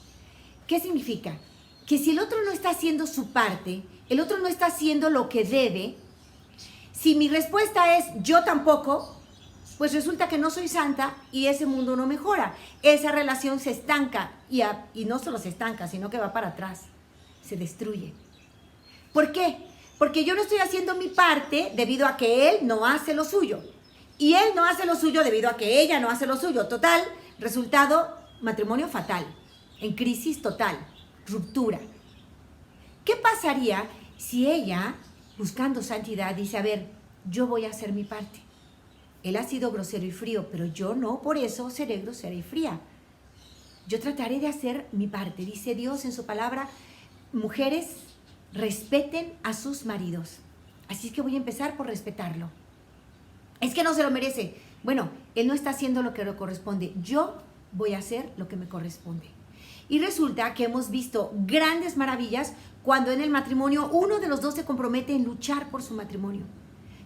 ¿Qué significa? Que si el otro no está haciendo su parte, el otro no está haciendo lo que debe, si mi respuesta es yo tampoco, pues resulta que no soy santa y ese mundo no mejora. Esa relación se estanca y no solo se estanca, sino que va para atrás, se destruye. ¿Por qué? Porque yo no estoy haciendo mi parte debido a que él no hace lo suyo. Y él no hace lo suyo debido a que ella no hace lo suyo. Total, resultado, matrimonio fatal, en crisis total, ruptura. ¿Qué pasaría si ella, buscando santidad, dice, a ver, yo voy a hacer mi parte? Él ha sido grosero y frío, pero yo no, por eso seré grosera y fría. Yo trataré de hacer mi parte. Dice Dios en su palabra, mujeres, respeten a sus maridos. Así es que voy a empezar por respetarlo. Es que no se lo merece. Bueno, él no está haciendo lo que le corresponde. Yo voy a hacer lo que me corresponde. Y resulta que hemos visto grandes maravillas cuando en el matrimonio uno de los dos se compromete en luchar por su matrimonio.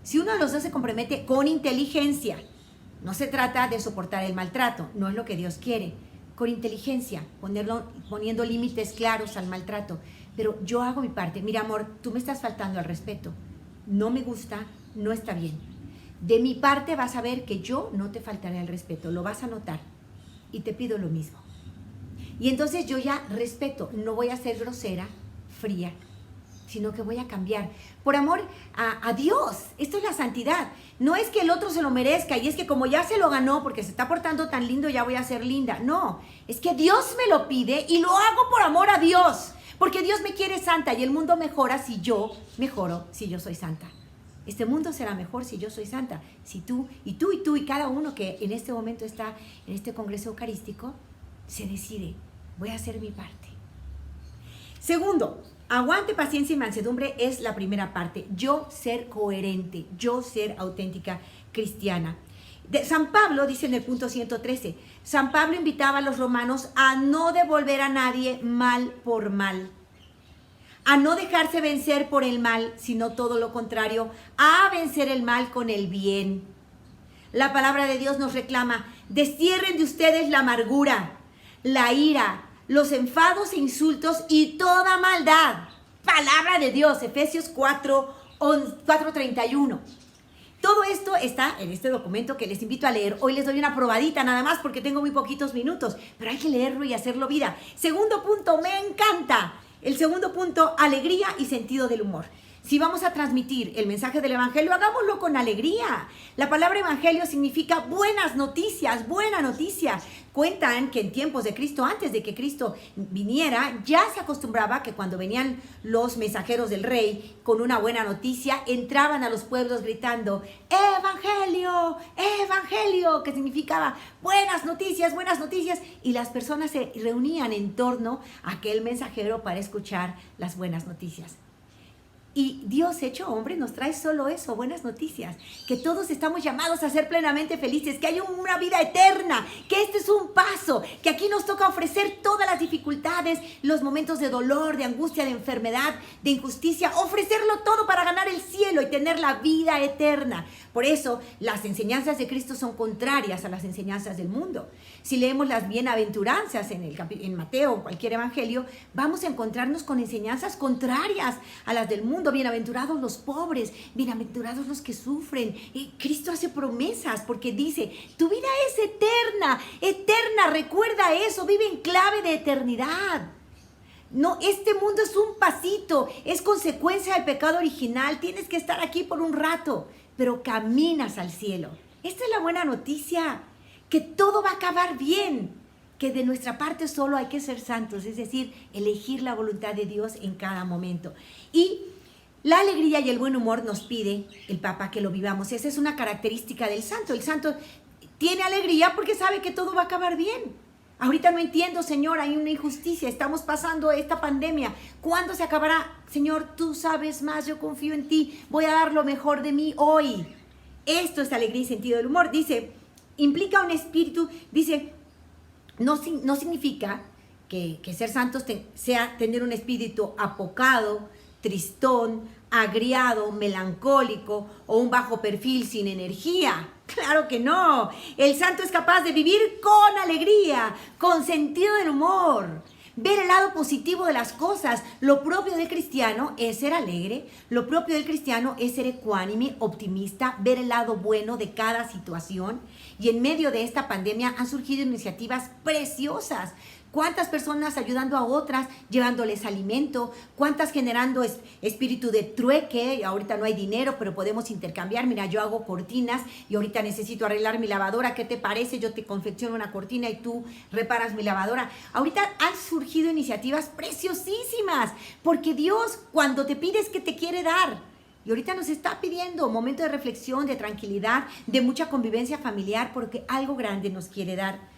Si uno de los dos se compromete con inteligencia, no se trata de soportar el maltrato, no es lo que Dios quiere. Con inteligencia, poniendo límites claros al maltrato. Pero yo hago mi parte. Mira, amor, tú me estás faltando al respeto. No me gusta, no está bien. De mi parte vas a ver que yo no te faltaré al respeto, lo vas a notar. Y te pido lo mismo. Y entonces yo ya respeto, no voy a ser grosera, fría, sino que voy a cambiar. Por amor a Dios, esto es la santidad. No es que el otro se lo merezca y es que como ya se lo ganó porque se está portando tan lindo, ya voy a ser linda. No, es que Dios me lo pide y lo hago por amor a Dios. Porque Dios me quiere santa y el mundo mejora si yo mejoro, si yo soy santa. Este mundo será mejor si yo soy santa. Si tú y cada uno que en este momento está en este congreso eucarístico, se decide, voy a hacer mi parte. Segundo, aguante, paciencia y mansedumbre es la primera parte. Yo ser coherente, yo ser auténtica cristiana. San Pablo dice en el punto 113, San Pablo invitaba a los romanos a no devolver a nadie mal por mal, a no dejarse vencer por el mal, sino todo lo contrario, a vencer el mal con el bien. La palabra de Dios nos reclama, destierren de ustedes la amargura, la ira, los enfados e insultos y toda maldad. Palabra de Dios, Efesios 4:31. Todo esto está en este documento que les invito a leer. Hoy les doy una probadita nada más porque tengo muy poquitos minutos, pero hay que leerlo y hacerlo vida. Segundo punto, me encanta. El segundo punto, alegría y sentido del humor. Si vamos a transmitir el mensaje del Evangelio, hagámoslo con alegría. La palabra Evangelio significa buenas noticias, buena noticia. Cuentan que en tiempos de Cristo, antes de que Cristo viniera, ya se acostumbraba que cuando venían los mensajeros del rey con una buena noticia, entraban a los pueblos gritando, ¡Evangelio! ¡Evangelio! Que significaba buenas noticias, y las personas se reunían en torno a aquel mensajero para escuchar las buenas noticias. Y Dios hecho hombre nos trae solo eso, buenas noticias, que todos estamos llamados a ser plenamente felices, que hay una vida eterna, que este es un paso, que aquí nos toca ofrecer todas las dificultades, los momentos de dolor, de angustia, de enfermedad, de injusticia, ofrecerlo todo para ganar el cielo y tener la vida eterna. Por eso las enseñanzas de Cristo son contrarias a las enseñanzas del mundo. Si leemos las bienaventuranzas en Mateo o cualquier evangelio, vamos a encontrarnos con enseñanzas contrarias a las del mundo. mundo, bienaventurados los pobres, bienaventurados los que sufren. Cristo hace promesas porque dice, tu vida es eterna, eterna, recuerda eso, vive en clave de eternidad. No, este mundo es un pasito, es consecuencia del pecado original, tienes que estar aquí por un rato, pero caminas al cielo. Esta es la buena noticia, que todo va a acabar bien, que de nuestra parte solo hay que ser santos, es decir, elegir la voluntad de Dios en cada momento. Y la alegría y el buen humor nos pide el Papa que lo vivamos. Esa es una característica del santo. El santo tiene alegría porque sabe que todo va a acabar bien. Ahorita no entiendo, Señor, hay una injusticia, estamos pasando esta pandemia. ¿Cuándo se acabará? Señor, tú sabes más, yo confío en ti, voy a dar lo mejor de mí hoy. Esto es alegría y sentido del humor. Dice, implica un espíritu, dice, no significa que ser santos sea tener un espíritu apocado, tristón, agriado, melancólico o un bajo perfil sin energía. Claro que no. El santo es capaz de vivir con alegría, con sentido del humor, ver el lado positivo de las cosas. Lo propio del cristiano es ser alegre, lo propio del cristiano es ser ecuánime, optimista, ver el lado bueno de cada situación. Y en medio de esta pandemia han surgido iniciativas preciosas. ¿Cuántas personas ayudando a otras, llevándoles alimento? ¿Cuántas generando espíritu de trueque? Ahorita no hay dinero, pero podemos intercambiar. Mira, yo hago cortinas y ahorita necesito arreglar mi lavadora. ¿Qué te parece? Yo te confecciono una cortina y tú reparas mi lavadora. Ahorita han surgido iniciativas preciosísimas, porque Dios, cuando te pides, que te quiere dar. Y ahorita nos está pidiendo un momento de reflexión, de tranquilidad, de mucha convivencia familiar, porque algo grande nos quiere dar.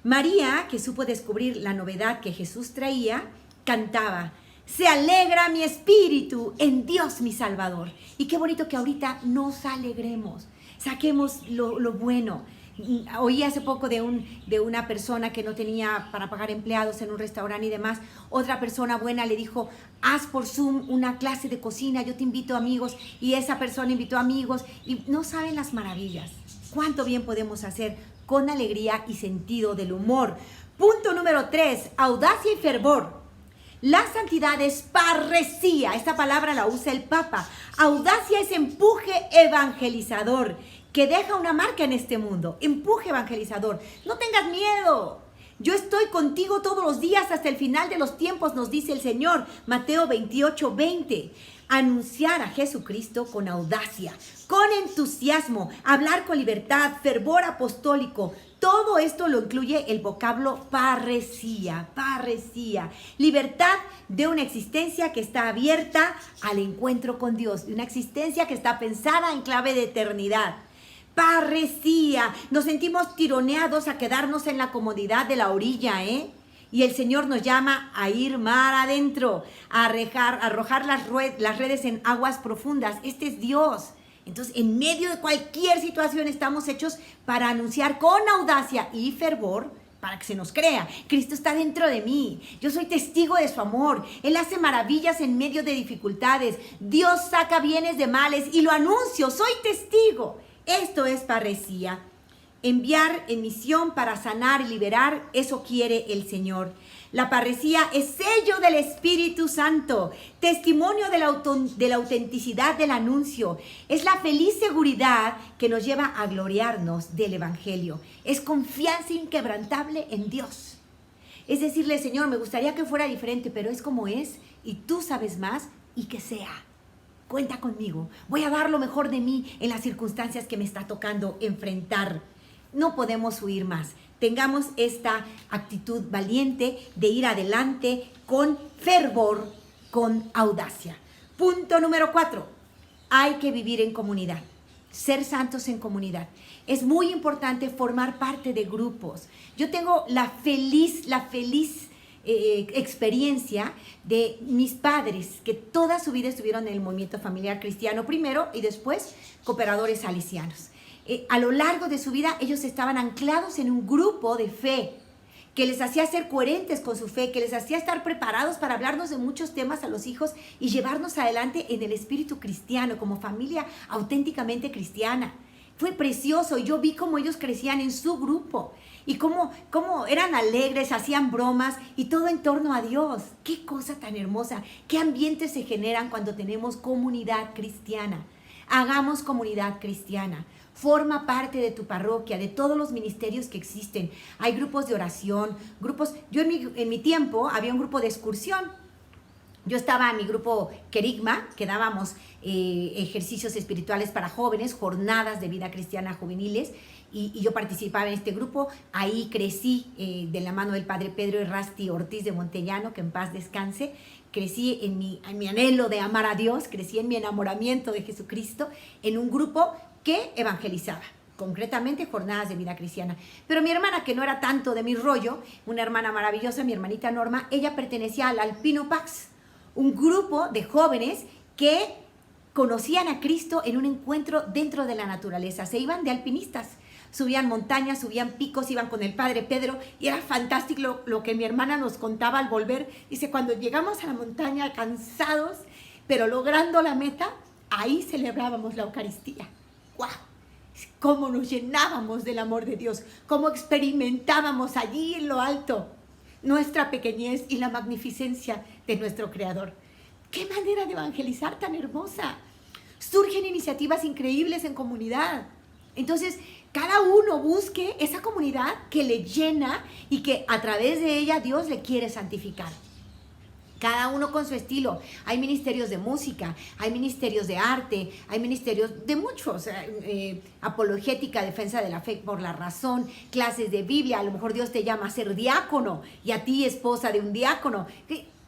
María, que supo descubrir la novedad que Jesús traía, cantaba, se alegra mi espíritu en Dios mi Salvador. Y qué bonito que ahorita nos alegremos, saquemos lo bueno. Oí hace poco de una persona que no tenía para pagar empleados en un restaurante y demás. Otra persona buena le dijo, haz por Zoom una clase de cocina, yo te invito amigos. Y esa persona invitó amigos y no saben las maravillas. Cuánto bien podemos hacer con alegría y sentido del humor. Punto número 3, audacia y fervor. La santidad es parresía, esta palabra la usa el Papa. Audacia es empuje evangelizador, que deja una marca en este mundo. Empuje evangelizador. No tengas miedo. Yo estoy contigo todos los días hasta el final de los tiempos, nos dice el Señor. Mateo 28:20. Anunciar a Jesucristo con audacia, con entusiasmo, hablar con libertad, fervor apostólico. Todo esto lo incluye el vocablo parresía, parresía. Libertad de una existencia que está abierta al encuentro con Dios, de una existencia que está pensada en clave de eternidad. Parresía. Nos sentimos tironeados a quedarnos en la comodidad de la orilla, Y el Señor nos llama a ir mar adentro, a arrojar las redes en aguas profundas. Este es Dios. Entonces, en medio de cualquier situación estamos hechos para anunciar con audacia y fervor, para que se nos crea. Cristo está dentro de mí. Yo soy testigo de su amor. Él hace maravillas en medio de dificultades. Dios saca bienes de males y lo anuncio. Soy testigo. Esto es parresía. Enviar en misión para sanar y liberar, eso quiere el Señor. La parresía es sello del Espíritu Santo, testimonio de la autenticidad del anuncio. Es la feliz seguridad que nos lleva a gloriarnos del Evangelio. Es confianza inquebrantable en Dios. Es decirle, Señor, me gustaría que fuera diferente, pero es como es y tú sabes más y que sea. Cuenta conmigo. Voy a dar lo mejor de mí en las circunstancias que me está tocando enfrentar. No podemos huir más. Tengamos esta actitud valiente de ir adelante con fervor, con audacia. Punto número 4. Hay que vivir en comunidad. Ser santos en comunidad. Es muy importante formar parte de grupos. Yo tengo la feliz experiencia de mis padres, que toda su vida estuvieron en el movimiento familiar cristiano primero y después cooperadores salesianos. A lo largo de su vida ellos estaban anclados en un grupo de fe que les hacía ser coherentes con su fe, que les hacía estar preparados para hablarnos de muchos temas a los hijos y llevarnos adelante en el espíritu cristiano, como familia auténticamente cristiana. Fue precioso, yo vi cómo ellos crecían en su grupo y cómo eran alegres, hacían bromas y todo en torno a Dios. Qué cosa tan hermosa, qué ambientes se generan cuando tenemos comunidad cristiana. Hagamos comunidad cristiana. Forma parte de tu parroquia, de todos los ministerios que existen. Hay grupos de oración, yo en mi tiempo había un grupo de excursión. Yo estaba en mi grupo Querigma, que dábamos ejercicios espirituales para jóvenes, jornadas de vida cristiana juveniles, y yo participaba en este grupo. Ahí crecí de la mano del padre Pedro Errasti Ortiz de Montellano, que en paz descanse. Crecí en mi anhelo de amar a Dios, crecí en mi enamoramiento de Jesucristo, en un grupo que evangelizaba, concretamente jornadas de vida cristiana. Pero mi hermana, que no era tanto de mi rollo, una hermana maravillosa, mi hermanita Norma, ella pertenecía al Alpino Pax, un grupo de jóvenes que conocían a Cristo en un encuentro dentro de la naturaleza. Se iban de alpinistas, subían montañas, subían picos, iban con el padre Pedro, y era fantástico lo que mi hermana nos contaba al volver. Dice, cuando llegamos a la montaña cansados, pero logrando la meta, ahí celebrábamos la Eucaristía. ¡Wow! Cómo nos llenábamos del amor de Dios, cómo experimentábamos allí en lo alto nuestra pequeñez y la magnificencia de nuestro Creador. ¡Qué manera de evangelizar tan hermosa! Surgen iniciativas increíbles en comunidad. Entonces, cada uno busque esa comunidad que le llena y que a través de ella Dios le quiere santificar. Cada uno con su estilo. Hay ministerios de música, hay ministerios de arte, hay ministerios de muchos, apologética, defensa de la fe por la razón, clases de Biblia. A lo mejor Dios te llama a ser diácono y a ti esposa de un diácono.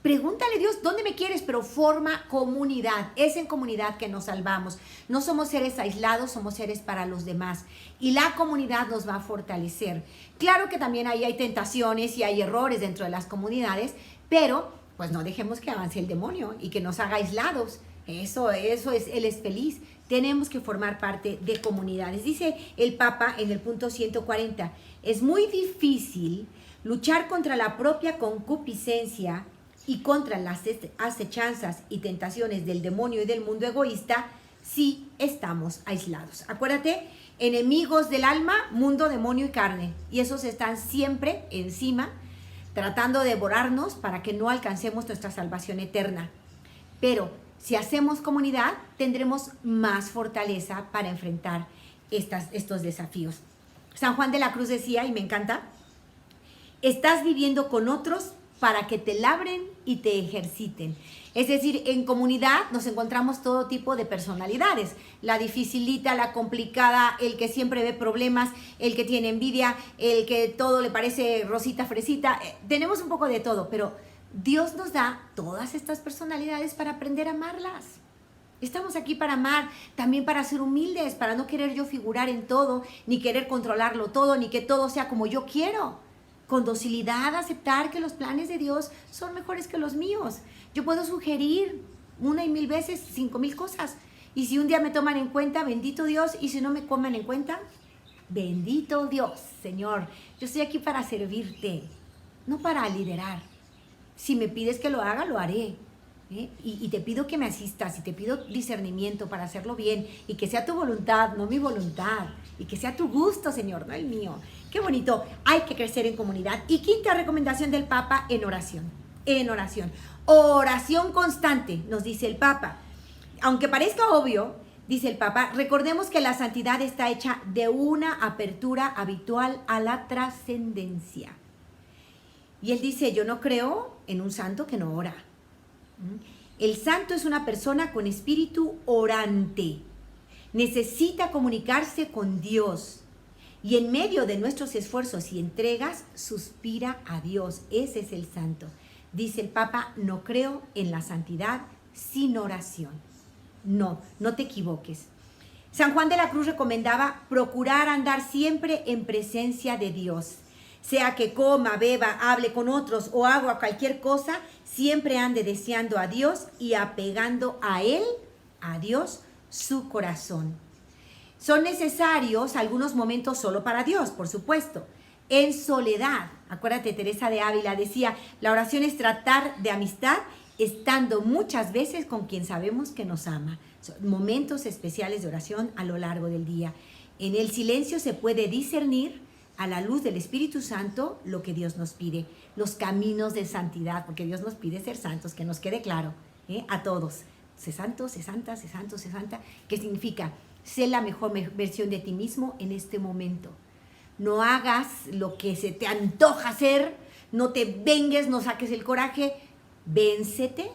Pregúntale a Dios, ¿dónde me quieres? Pero forma comunidad. Es en comunidad que nos salvamos. No somos seres aislados, somos seres para los demás. Y la comunidad nos va a fortalecer. Claro que también ahí hay tentaciones y hay errores dentro de las comunidades, pero pues no dejemos que avance el demonio y que nos haga aislados. Eso es, Él es feliz. Tenemos que formar parte de comunidades. Dice el Papa en el punto 140, es muy difícil luchar contra la propia concupiscencia y contra las acechanzas y tentaciones del demonio y del mundo egoísta si estamos aislados. Acuérdate, enemigos del alma, mundo, demonio y carne. Y esos están siempre encima, tratando de devorarnos para que no alcancemos nuestra salvación eterna. Pero si hacemos comunidad, tendremos más fortaleza para enfrentar estos desafíos. San Juan de la Cruz decía, y me encanta, estás viviendo con otros para que te labren y te ejerciten. Es decir, en comunidad nos encontramos todo tipo de personalidades. La dificilita, la complicada, el que siempre ve problemas, el que tiene envidia, el que todo le parece rosita, fresita. Tenemos un poco de todo, pero Dios nos da todas estas personalidades para aprender a amarlas. Estamos aquí para amar, también para ser humildes, para no querer yo figurar en todo, ni querer controlarlo todo, ni que todo sea como yo quiero. Con docilidad aceptar que los planes de Dios son mejores que los míos. Yo puedo sugerir 1 y 1000 veces 5000 cosas. Y si un día me toman en cuenta, bendito Dios. Y si no me toman en cuenta, bendito Dios, Señor. Yo estoy aquí para servirte, no para liderar. Si me pides que lo haga, lo haré. Y te pido que me asistas y te pido discernimiento para hacerlo bien y que sea tu voluntad, no mi voluntad, y que sea tu gusto, Señor, no el mío. Qué bonito, hay que crecer en comunidad. Y quinta recomendación del Papa, en oración. Oración constante, nos dice el Papa. Aunque parezca obvio, dice el Papa, recordemos que la santidad está hecha de una apertura habitual a la trascendencia. Y él dice, yo no creo en un santo que no ora. El santo es una persona con espíritu orante. Necesita comunicarse con Dios. Y en medio de nuestros esfuerzos y entregas, suspira a Dios. Ese es el santo. Dice el Papa, no creo en la santidad sin oración. No te equivoques. San Juan de la Cruz recomendaba procurar andar siempre en presencia de Dios. Sea que coma, beba, hable con otros o haga cualquier cosa, siempre ande deseando a Dios y apegando a Él, a Dios, su corazón. Son necesarios algunos momentos solo para Dios, por supuesto. En soledad, acuérdate, Teresa de Ávila decía, la oración es tratar de amistad estando muchas veces con quien sabemos que nos ama. Son momentos especiales de oración a lo largo del día. En el silencio se puede discernir a la luz del Espíritu Santo lo que Dios nos pide, los caminos de santidad, porque Dios nos pide ser santos, que nos quede claro, a todos. Sé santo, sé santa, sé santo, sé santa. ¿Qué significa? Sé la mejor versión de ti mismo en este momento. No hagas lo que se te antoja hacer, no te vengues, no saques el coraje, véncete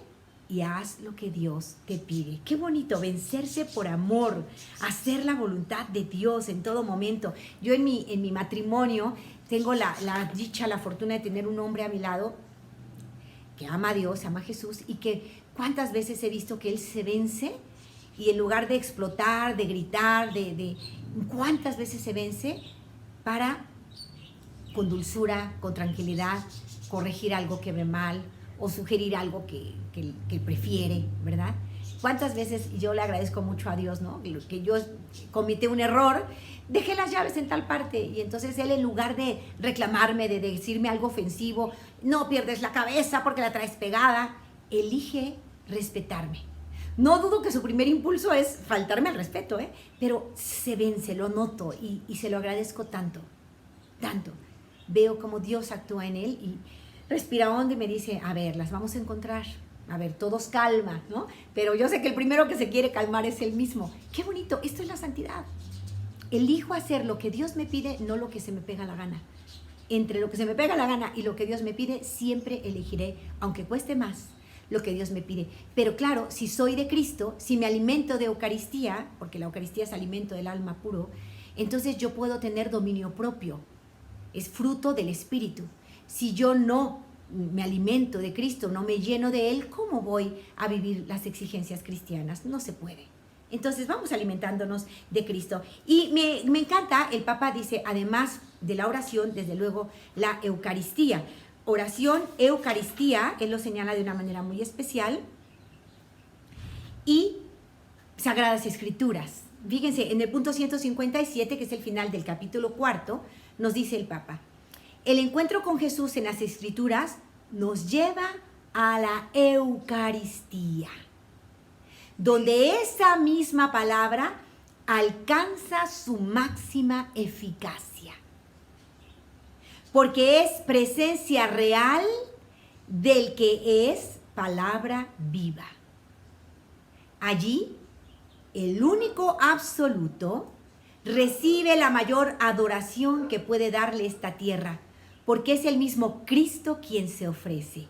y haz lo que Dios te pide. Qué bonito, vencerse por amor, hacer la voluntad de Dios en todo momento. Yo en mi matrimonio tengo la dicha, la fortuna de tener un hombre a mi lado que ama a Dios, ama a Jesús, y que cuántas veces he visto que él se vence y en lugar de explotar, de gritar, cuántas veces se vence para, con dulzura, con tranquilidad, corregir algo que ve mal o sugerir algo que prefiere, ¿verdad? ¿Cuántas veces yo le agradezco mucho a Dios, ¿no? Que yo cometí un error, dejé las llaves en tal parte y entonces él, en lugar de reclamarme, de decirme algo ofensivo, no pierdes la cabeza porque la traes pegada, elige respetarme. No dudo que su primer impulso es faltarme al respeto, pero se vence, lo noto y se lo agradezco tanto, tanto. Veo cómo Dios actúa en él y respira hondo y me dice, a ver, las vamos a encontrar. A ver, todos calma, ¿no? Pero yo sé que el primero que se quiere calmar es él mismo. ¡Qué bonito! Esto es la santidad. Elijo hacer lo que Dios me pide, no lo que se me pega la gana. Entre lo que se me pega la gana y lo que Dios me pide, siempre elegiré, aunque cueste más, lo que Dios me pide. Pero claro, si soy de Cristo, si me alimento de Eucaristía, porque la Eucaristía es alimento del alma puro, entonces yo puedo tener dominio propio. Es fruto del Espíritu. Si yo no me alimento de Cristo, no me lleno de Él, ¿cómo voy a vivir las exigencias cristianas? No se puede. Entonces vamos alimentándonos de Cristo. Y me encanta, el Papa dice, además de la oración, desde luego, la Eucaristía. Oración, Eucaristía, él lo señala de una manera muy especial. Y Sagradas Escrituras. Fíjense, en el punto 157, que es el final del capítulo 4, nos dice el Papa, el encuentro con Jesús en las Escrituras nos lleva a la Eucaristía, donde esa misma palabra alcanza su máxima eficacia, porque es presencia real del que es palabra viva. Allí, el único absoluto recibe la mayor adoración que puede darle esta tierra, porque es el mismo Cristo quien se ofrece.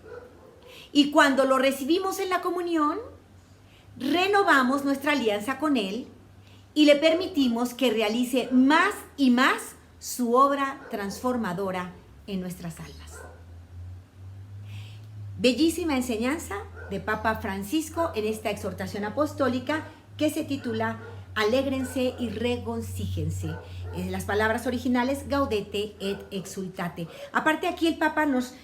Y cuando lo recibimos en la comunión, renovamos nuestra alianza con Él y le permitimos que realice más y más su obra transformadora en nuestras almas. Bellísima enseñanza de Papa Francisco en esta exhortación apostólica que se titula Alégrense y regocíjense. Las palabras originales, gaudete et exultate. Aparte, aquí el Papa nos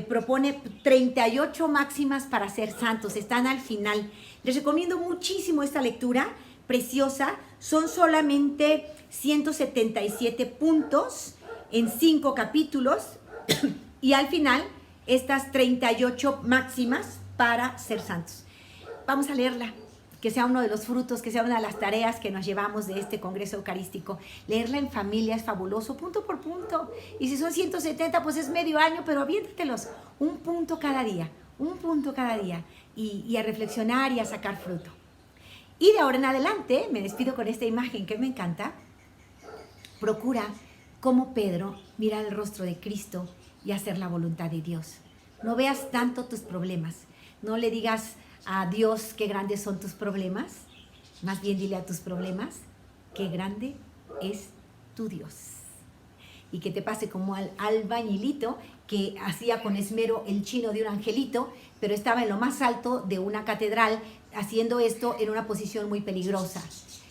propone 38 máximas para ser santos. Están al final. Les recomiendo muchísimo esta lectura, preciosa. Son solamente 177 puntos en 5 capítulos. Y al final, estas 38 máximas para ser santos. Vamos a leerla. Que sea uno de los frutos, que sea una de las tareas que nos llevamos de este Congreso Eucarístico. Leerla en familia es fabuloso, punto por punto. Y si son 170, pues es medio año, pero aviéntatelos un punto cada día, y a reflexionar y a sacar fruto. Y de ahora en adelante, me despido con esta imagen que me encanta. Procura, como Pedro, mirar el rostro de Cristo y hacer la voluntad de Dios. No veas tanto tus problemas, no le digas a Dios qué grandes son tus problemas, más bien dile a tus problemas qué grande es tu Dios. Y que te pase como al albañilito que hacía con esmero el chino de un angelito, pero estaba en lo más alto de una catedral haciendo esto en una posición muy peligrosa.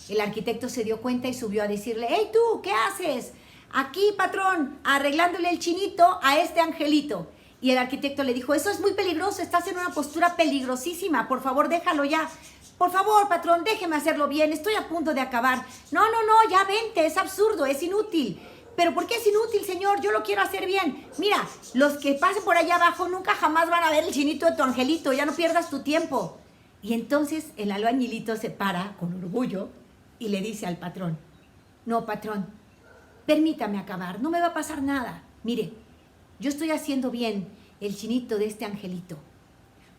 El arquitecto se dio cuenta y subió a decirle, ¡hey tú, qué haces! Aquí, patrón, arreglándole el chinito a este angelito. Y el arquitecto le dijo, eso es muy peligroso, estás en una postura peligrosísima, por favor, déjalo ya. Por favor, patrón, déjeme hacerlo bien, estoy a punto de acabar. No, ya vente, es absurdo, es inútil. ¿Pero por qué es inútil, señor? Yo lo quiero hacer bien. Mira, los que pasen por allá abajo nunca jamás van a ver el chinito de tu angelito, ya no pierdas tu tiempo. Y entonces el albañilito se para con orgullo y le dice al patrón, no, patrón, permítame acabar, no me va a pasar nada. Mire, yo estoy haciendo bien el chinito de este angelito,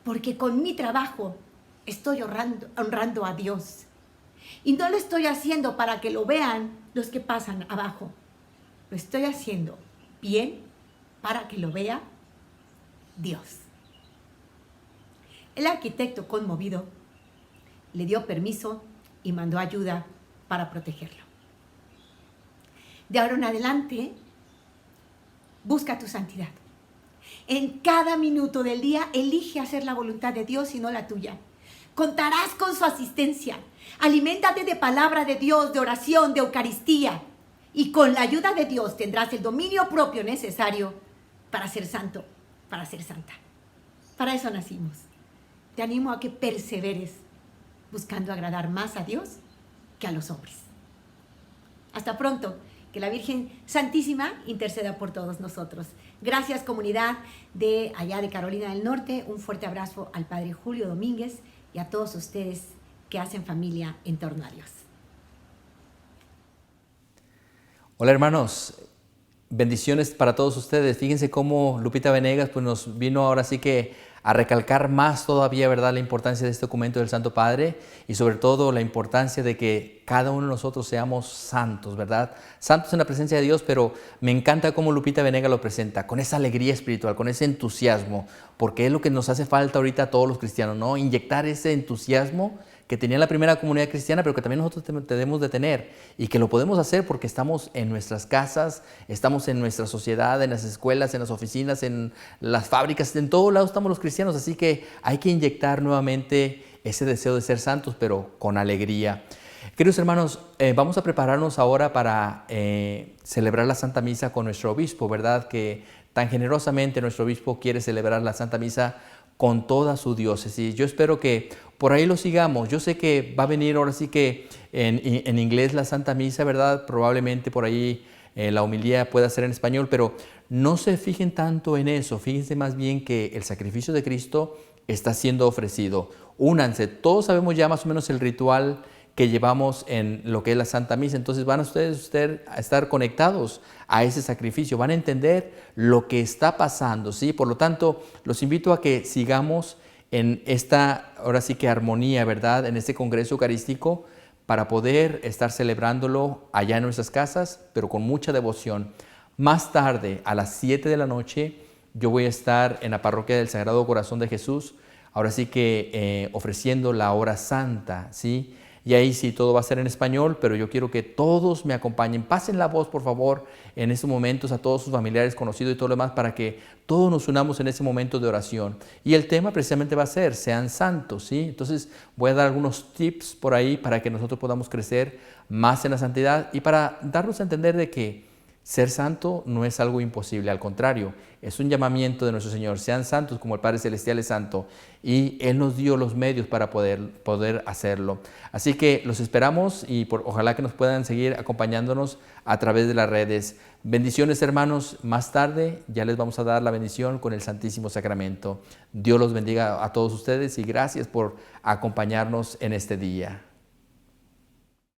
porque con mi trabajo estoy honrando a Dios. Y no lo estoy haciendo para que lo vean los que pasan abajo. Lo estoy haciendo bien para que lo vea Dios. El arquitecto, conmovido, le dio permiso y mandó ayuda para protegerlo. De ahora en adelante, busca tu santidad. En cada minuto del día, elige hacer la voluntad de Dios y no la tuya. Contarás con su asistencia. Aliméntate de palabra de Dios, de oración, de Eucaristía. Y con la ayuda de Dios tendrás el dominio propio necesario para ser santo, para ser santa. Para eso nacimos. Te animo a que perseveres buscando agradar más a Dios que a los hombres. Hasta pronto. Que la Virgen Santísima interceda por todos nosotros. Gracias, comunidad de allá de Carolina del Norte. Un fuerte abrazo al Padre Julio Domínguez y a todos ustedes que hacen familia en torno a Dios. Hola hermanos, bendiciones para todos ustedes. Fíjense cómo Lupita Venegas pues, nos vino ahora sí que a recalcar más todavía, ¿verdad?, la importancia de este documento del Santo Padre y sobre todo la importancia de que cada uno de nosotros seamos santos, ¿verdad? Santos en la presencia de Dios, pero me encanta cómo Lupita Venegas lo presenta, con esa alegría espiritual, con ese entusiasmo, porque es lo que nos hace falta ahorita a todos los cristianos, ¿no? Inyectar ese entusiasmo que tenía la primera comunidad cristiana, pero que también nosotros debemos de tener y que lo podemos hacer porque estamos en nuestras casas, estamos en nuestra sociedad, en las escuelas, en las oficinas, en las fábricas, en todo lado estamos los cristianos, así que hay que inyectar nuevamente ese deseo de ser santos, pero con alegría. Queridos hermanos, vamos a prepararnos ahora para celebrar la Santa Misa con nuestro obispo, ¿verdad? Que tan generosamente nuestro obispo quiere celebrar la Santa Misa con toda su diócesis. Yo espero que por ahí lo sigamos. Yo sé que va a venir ahora sí que en inglés la Santa Misa, ¿verdad? Probablemente por ahí la homilía pueda ser en español, pero no se fijen tanto en eso. Fíjense más bien que el sacrificio de Cristo está siendo ofrecido. Únanse. Todos sabemos ya más o menos el ritual que llevamos en lo que es la Santa Misa. Entonces van ustedes a estar conectados a ese sacrificio, van a entender lo que está pasando, ¿sí? Por lo tanto, los invito a que sigamos en esta, ahora sí que armonía, ¿verdad? En este Congreso Eucarístico para poder estar celebrándolo allá en nuestras casas, pero con mucha devoción. Más tarde, a las 7 de la noche, yo voy a estar en la Parroquia del Sagrado Corazón de Jesús, ahora sí que ofreciendo la hora santa, ¿sí? Y ahí sí todo va a ser en español, pero yo quiero que todos me acompañen. Pasen la voz, por favor, en estos momentos a todos sus familiares, conocidos y todo lo demás, para que todos nos unamos en ese momento de oración. Y el tema precisamente va a ser, sean santos, ¿sí? Entonces voy a dar algunos tips por ahí para que nosotros podamos crecer más en la santidad y para darnos a entender de que ser santo no es algo imposible, al contrario, es un llamamiento de nuestro Señor. Sean santos como el Padre Celestial es santo y Él nos dio los medios para poder hacerlo. Así que los esperamos y ojalá que nos puedan seguir acompañándonos a través de las redes. Bendiciones, hermanos. Más tarde ya les vamos a dar la bendición con el Santísimo Sacramento. Dios los bendiga a todos ustedes y gracias por acompañarnos en este día.